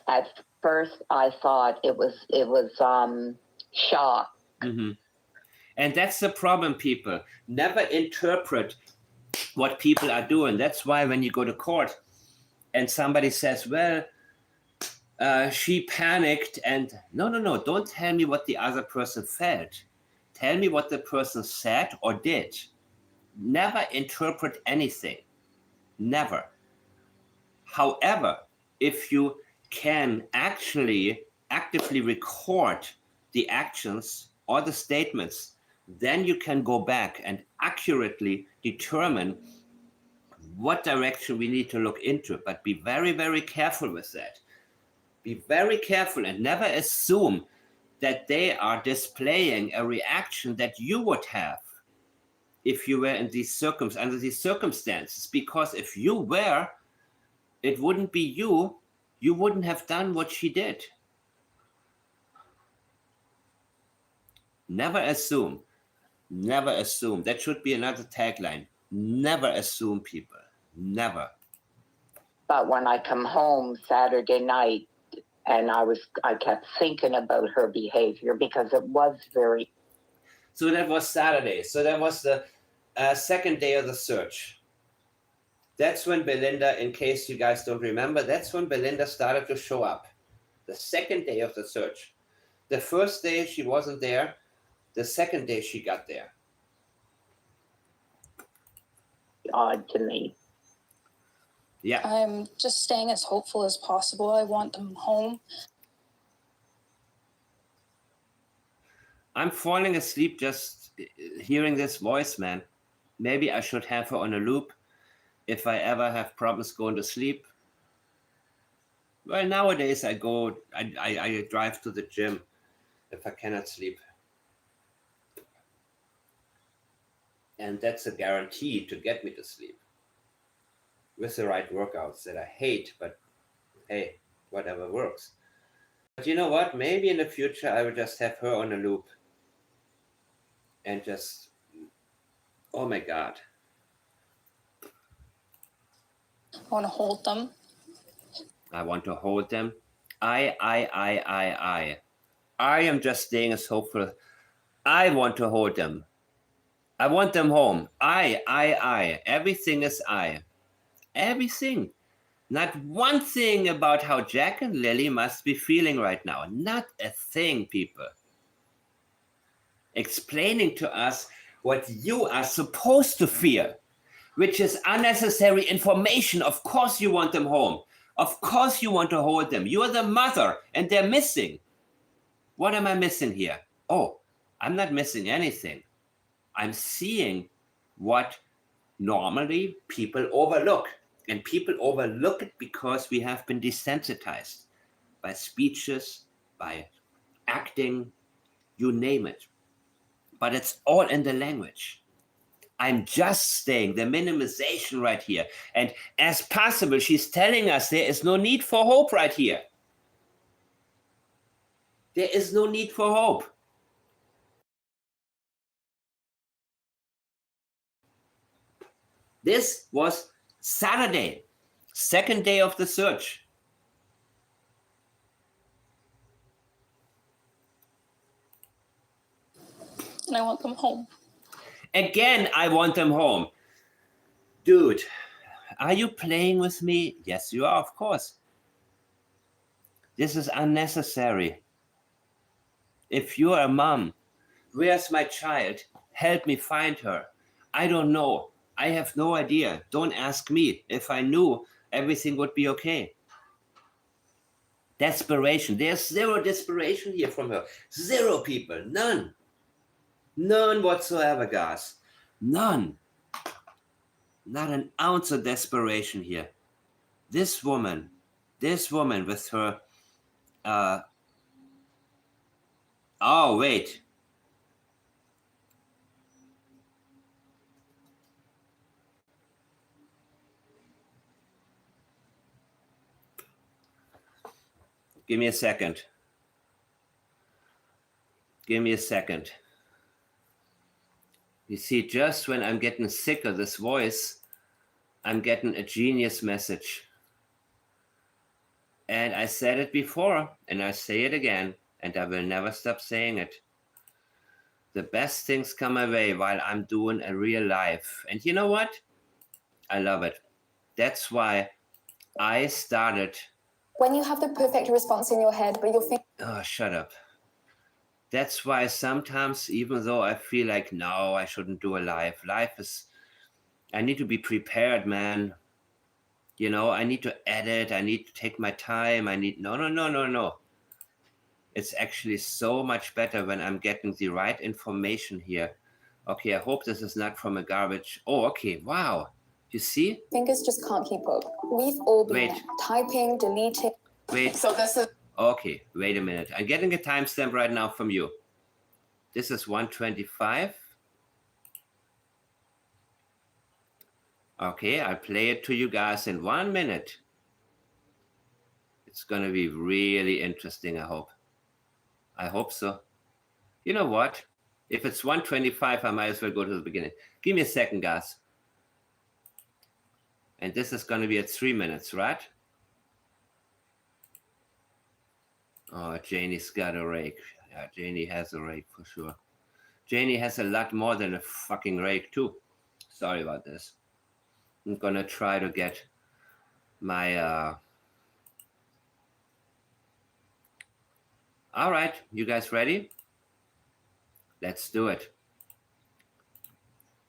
At first, I thought it was shock. And that's the problem, people. Never interpret what people are doing. That's why when you go to court and somebody says, well, she panicked, and no, don't tell me what the other person felt. Tell me what the person said or did. Never interpret anything. Never. However, if you can actually actively record the actions or the statements, then you can go back and accurately determine what direction we need to look into. But be very, very careful with that. Be very careful and never assume that they are displaying a reaction that you would have if you were in these under these circumstances. Because if you were, it wouldn't be you. You wouldn't have done what she did. Never assume. Never assume. That should be another tagline. Never assume, people. Never. But when I come home Saturday night, and I kept thinking about her behavior because it was very... So that was Saturday. So that was the second day of the search. That's when Belinda, in case you guys don't remember, that's when Belinda started to show up. The second day of the search. The first day she wasn't there. The second day she got there. Odd to me. Yeah. I'm just staying as hopeful as possible. I want them home. I'm falling asleep just hearing this voice, man. Maybe I should have her on a loop if I ever have problems going to sleep. Well, nowadays I drive to the gym if I cannot sleep. And that's a guarantee to get me to sleep. With the right workouts that I hate, but hey, whatever works. But you know what? Maybe in the future I will just have her on a loop. And just, oh my God. I want to hold them. I want to hold them. I am just staying as hopeful. I want to hold them. I want them home. I. Everything is I. Everything. Not one thing about how Jack and Lily must be feeling right now. Not a thing, people. Explaining to us what you are supposed to feel, which is unnecessary information. Of course you want them home. Of course you want to hold them. You are the mother and they're missing. What am I missing here? Oh, I'm not missing anything. I'm seeing what normally people overlook. And people overlook it because we have been desensitized by speeches, by acting, you name it. But it's all in the language. I'm just staying, the minimization right here. And as possible, she's telling us there is no need for hope right here. There is no need for hope. This was Saturday, second day of the search. And I want them home. Again, I want them home. Dude, are you playing with me? Yes, you are, of course. This is unnecessary. If you're a mom, where's my child? Help me find her. I don't know. I have no idea. Don't ask me. If I knew, everything would be okay. Desperation. There's zero desperation here from her. Zero, people. None. None whatsoever, guys. None. Not an ounce of desperation here. This woman with her, oh, wait. Give me a second. Give me a second. You see, just when I'm getting sick of this voice, I'm getting a genius message. And I said it before, and I say it again, and I will never stop saying it. The best things come my way while I'm doing a real life. And you know what? I love it. That's why I started. When you have the perfect response in your head, but you're thinking... Oh, shut up. That's why sometimes, even though I feel like, no, I shouldn't do a live is, I need to be prepared, man. You know, I need to edit. I need to take my time. No. It's actually so much better when I'm getting the right information here. Okay, I hope this is not from a garbage. Oh, okay, wow. You see? Fingers just can't keep up. We've all been there. Typing, deleting. Wait. So this is... Okay, wait a minute. I'm getting a timestamp right now from you. This is 1:25. Okay, I'll play it to you guys in 1 minute. It's gonna be really interesting, I hope. I hope so. You know what? If it's 1:25, I might as well go to the beginning. Give me a second, guys. And this is gonna be at 3 minutes, right? Oh, Janie's got a rake. Yeah, Janie has a rake for sure. Janie has a lot more than a fucking rake too. Sorry about this. I'm gonna try to get my, all right, you guys ready? Let's do it.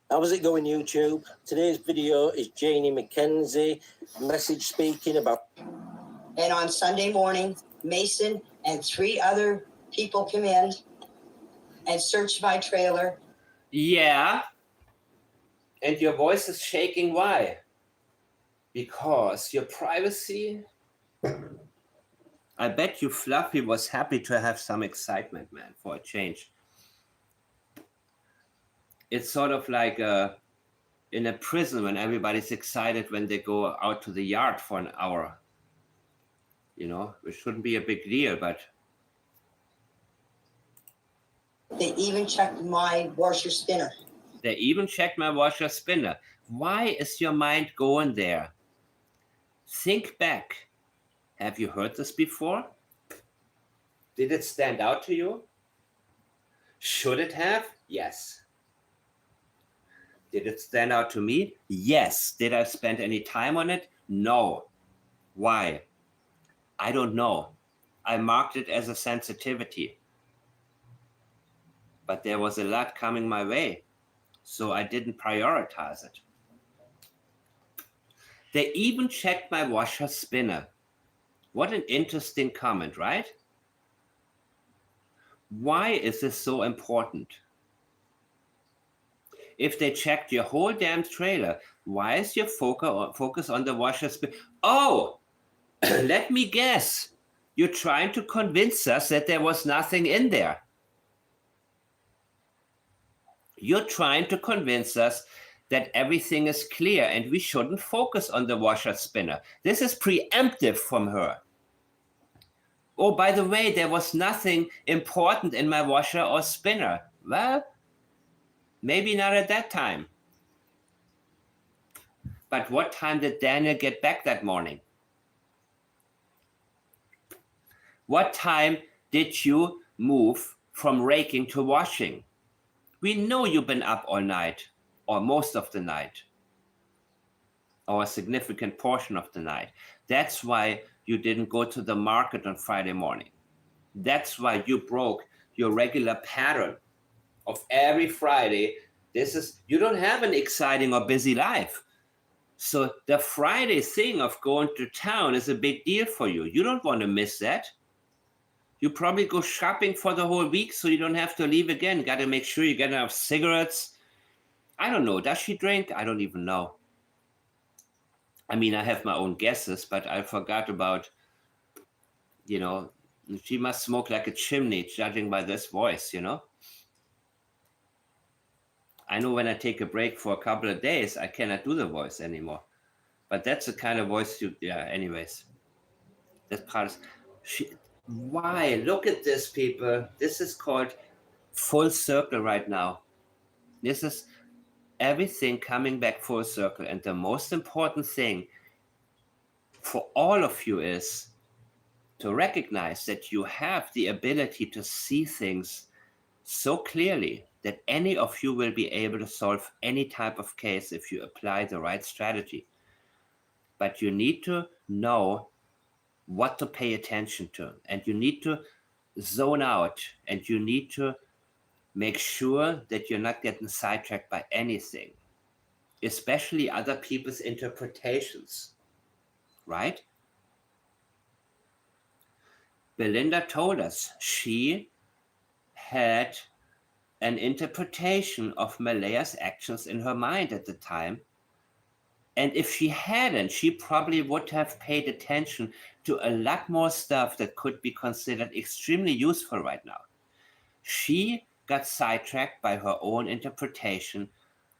How is it going, YouTube? Today's video is Janie MacKenzie, message speaking about... And on Sunday morning, Mason and 3 other people come in and search my trailer. Yeah. And your voice is shaking. Why? Because your privacy. I bet you Fluffy was happy to have some excitement, man, for a change. It's sort of like in a prison when everybody's excited when they go out to the yard for an hour. You know, it shouldn't be a big deal, but... They even checked my washer spinner. They even checked my washer spinner. Why is your mind going there? Think back. Have you heard this before? Did it stand out to you? Should it have? Yes. Did it stand out to me? Yes. Did I spend any time on it? No. Why? I don't know. I marked it as a sensitivity. But there was a lot coming my way, so I didn't prioritize it. They even checked my washer spinner. What an interesting comment, right? Why is this so important? If they checked your whole damn trailer, why is your focus on the washer spinner? Oh, let me guess. You're trying to convince us that there was nothing in there. You're trying to convince us that everything is clear and we shouldn't focus on the washer spinner. This is preemptive from her. Oh, by the way, there was nothing important in my washer or spinner. Well, maybe not at that time. But what time did Daniel get back that morning? What time did you move from raking to washing? We know you've been up all night, or most of the night, or a significant portion of the night. That's why you didn't go to the market on Friday morning. That's why you broke your regular pattern of every Friday. You don't have an exciting or busy life. So the Friday thing of going to town is a big deal for you. You don't want to miss that. You probably go shopping for the whole week so you don't have to leave again. Got to make sure you get enough cigarettes. I don't know. Does she drink? I don't even know. I mean, I have my own guesses, but I forgot about, she must smoke like a chimney, judging by this voice, I know when I take a break for a couple of days, I cannot do the voice anymore. But that's the kind of voice anyways. That part is, why? Look at this, people. This is called full circle right now. This is everything coming back full circle. And the most important thing for all of you is to recognize that you have the ability to see things so clearly that any of you will be able to solve any type of case if you apply the right strategy. But you need to know what to pay attention to, and you need to zone out, and you need to make sure that you're not getting sidetracked by anything, especially other people's interpretations, right? Belinda told us she had an interpretation of Malaya's actions in her mind at the time. And if she hadn't, she probably would have paid attention to a lot more stuff that could be considered extremely useful right now. She got sidetracked by her own interpretation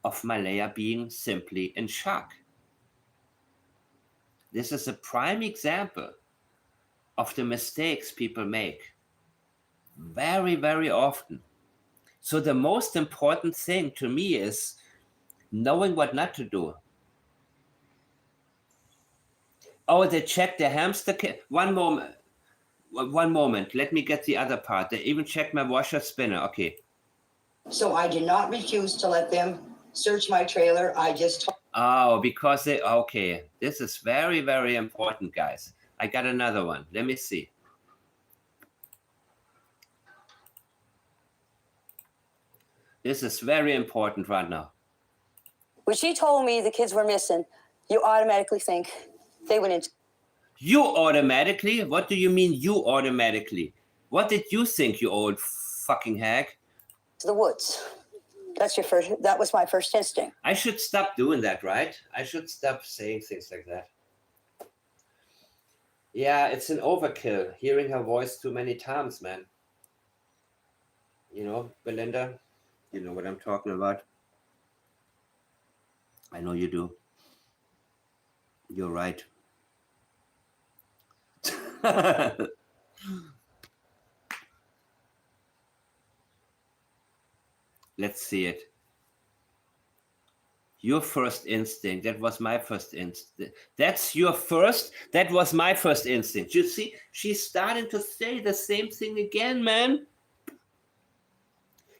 of Malaya being simply in shock. This is a prime example of the mistakes people make very, very often. So the most important thing to me is knowing what not to do. Oh, they checked the hamster kit. One moment. Let me get the other part. They even checked my washer spinner. Okay. So I did not refuse to let them search my trailer. I just. Oh, because okay. This is very, very important, guys. I got another one. Let me see. This is very important right now. When she told me the kids were missing, you automatically think they went into. You automatically? What do you mean you automatically? What did you think, you old fucking hag? The woods. That was my first instinct. I should stop doing that, right? I should stop saying things like that. Yeah, it's an overkill, hearing her voice too many times, man. Belinda, you know what I'm talking about. I know you do. You're right. Let's see it. Your first instinct. That was my first instinct. That's your first. That was my first instinct. You see, she's starting to say the same thing again, man.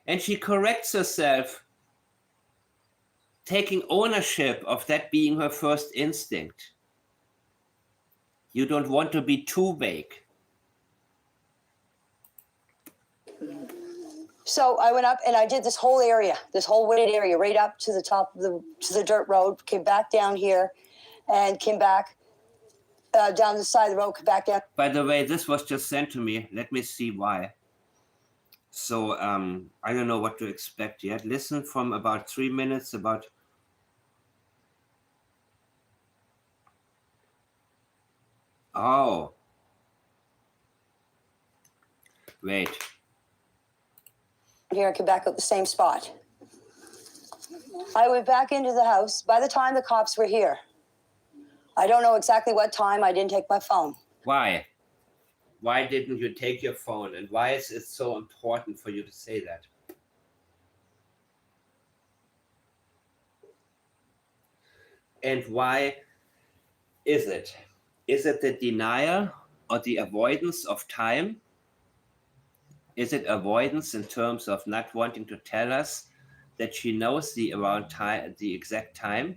And she corrects herself, taking ownership of that being her first instinct. You don't want to be too vague. So I went up and I did this whole area, this whole wooded area, right up to the top of the dirt road, came back down here and came back down the side of the road, come back down. By the way, this was just sent to me. Let me see why. So I don't know what to expect yet. Listen from about 3 minutes, about... Oh. Wait. Here, I came back at the same spot. I went back into the house. By the time the cops were here, I don't know exactly what time. I didn't take my phone. Why? Why didn't you take your phone? And why is it so important for you to say that? And why is it? Is it the denial or the avoidance of time? Is it avoidance in terms of not wanting to tell us that she knows the exact time?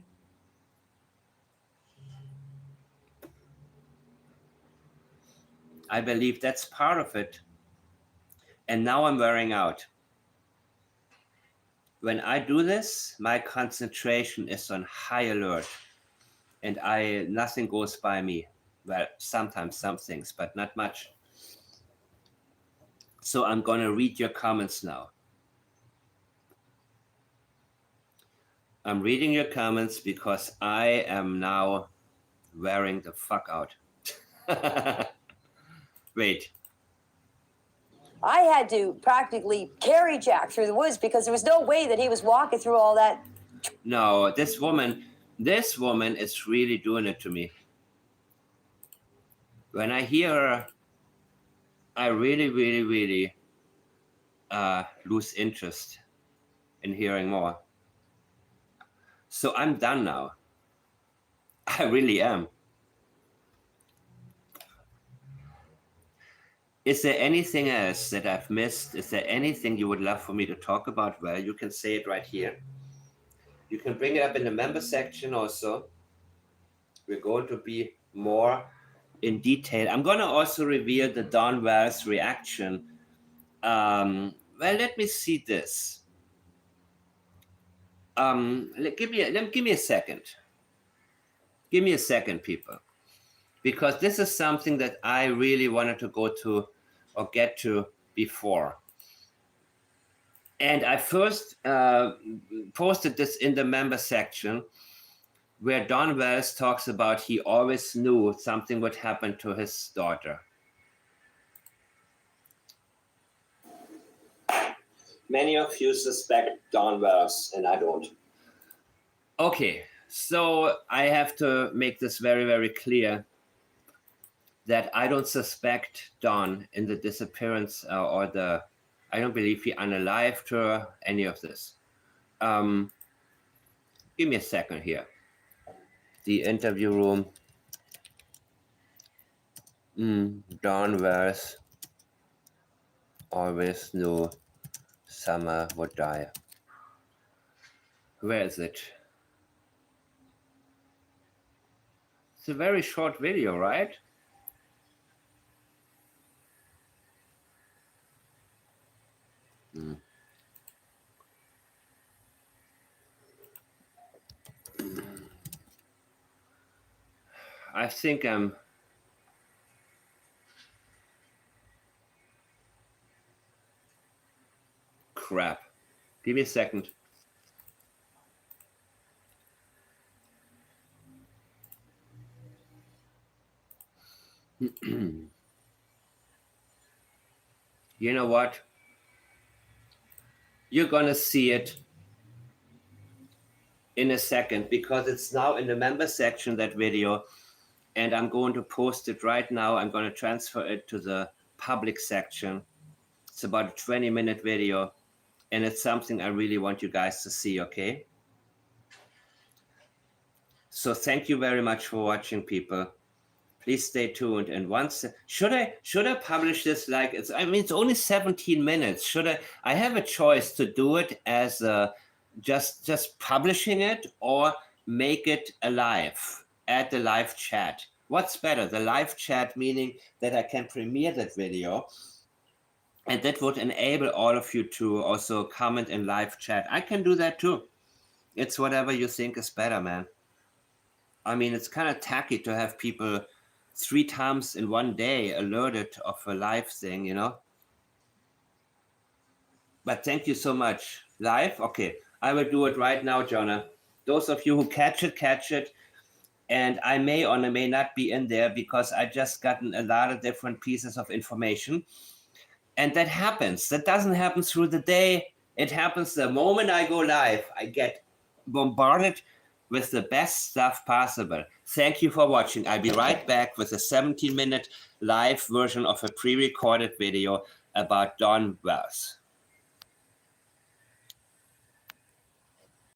I believe that's part of it. And now I'm wearing out. When I do this, my concentration is on high alert, and nothing goes by me. Well, sometimes some things, but not much. So I'm gonna read your comments now. I'm reading your comments because I am now wearing the fuck out. Wait. I had to practically carry Jack through the woods because there was no way that he was walking through all that. No, this woman is really doing it to me. When I hear her, I really, really, really lose interest in hearing more. So I'm done now. I really am. Is there anything else that I've missed? Is there anything you would love for me to talk about? Well, you can say it right here. You can bring it up in the member section also. We're going to be more in detail. I'm going to also reveal the Don Wells reaction. Well, let me see this. Give me a second. Give me a second, people. Because this is something that I really wanted to go to or get to before. And I first posted this in the member section where Don Wells talks about he always knew something would happen to his daughter. Many of you suspect Don Wells, and I don't. Okay, so I have to make this very, very clear that I don't suspect Don in the disappearance I don't believe he unalived her, any of this. Give me a second here. The interview room. Don Wells always knew Summer would die. Where is it? It's a very short video, right? I think I'm crap. Give me a second. You know what? You're gonna see it in a second because it's now in the member section, that video, and I'm going to post it right now. I'm going to transfer it to the public section. It's about a 20-minute video, and it's something I really want you guys to see, okay? So thank you very much for watching, people. Please stay tuned. And once, should I publish this like it's, I mean, it's only 17 minutes. Should I have a choice to do it as just publishing it or make it alive, add the live chat? What's better? The live chat, meaning that I can premiere that video, and that would enable all of you to also comment in live chat. I can do that too. It's whatever you think is better, man. I mean, it's kind of tacky to have people 3 times in one day alerted of a live thing, you know? But thank you so much. Live? Okay, I will do it right now, Jonah. Those of you who catch it. And I may or may not be in there because I just gotten a lot of different pieces of information. And that happens. That doesn't happen through the day. It happens the moment I go live. I get bombarded with the best stuff possible. Thank you for watching. I'll be right back with a 17-minute live version of a pre-recorded video about Dawn Wells.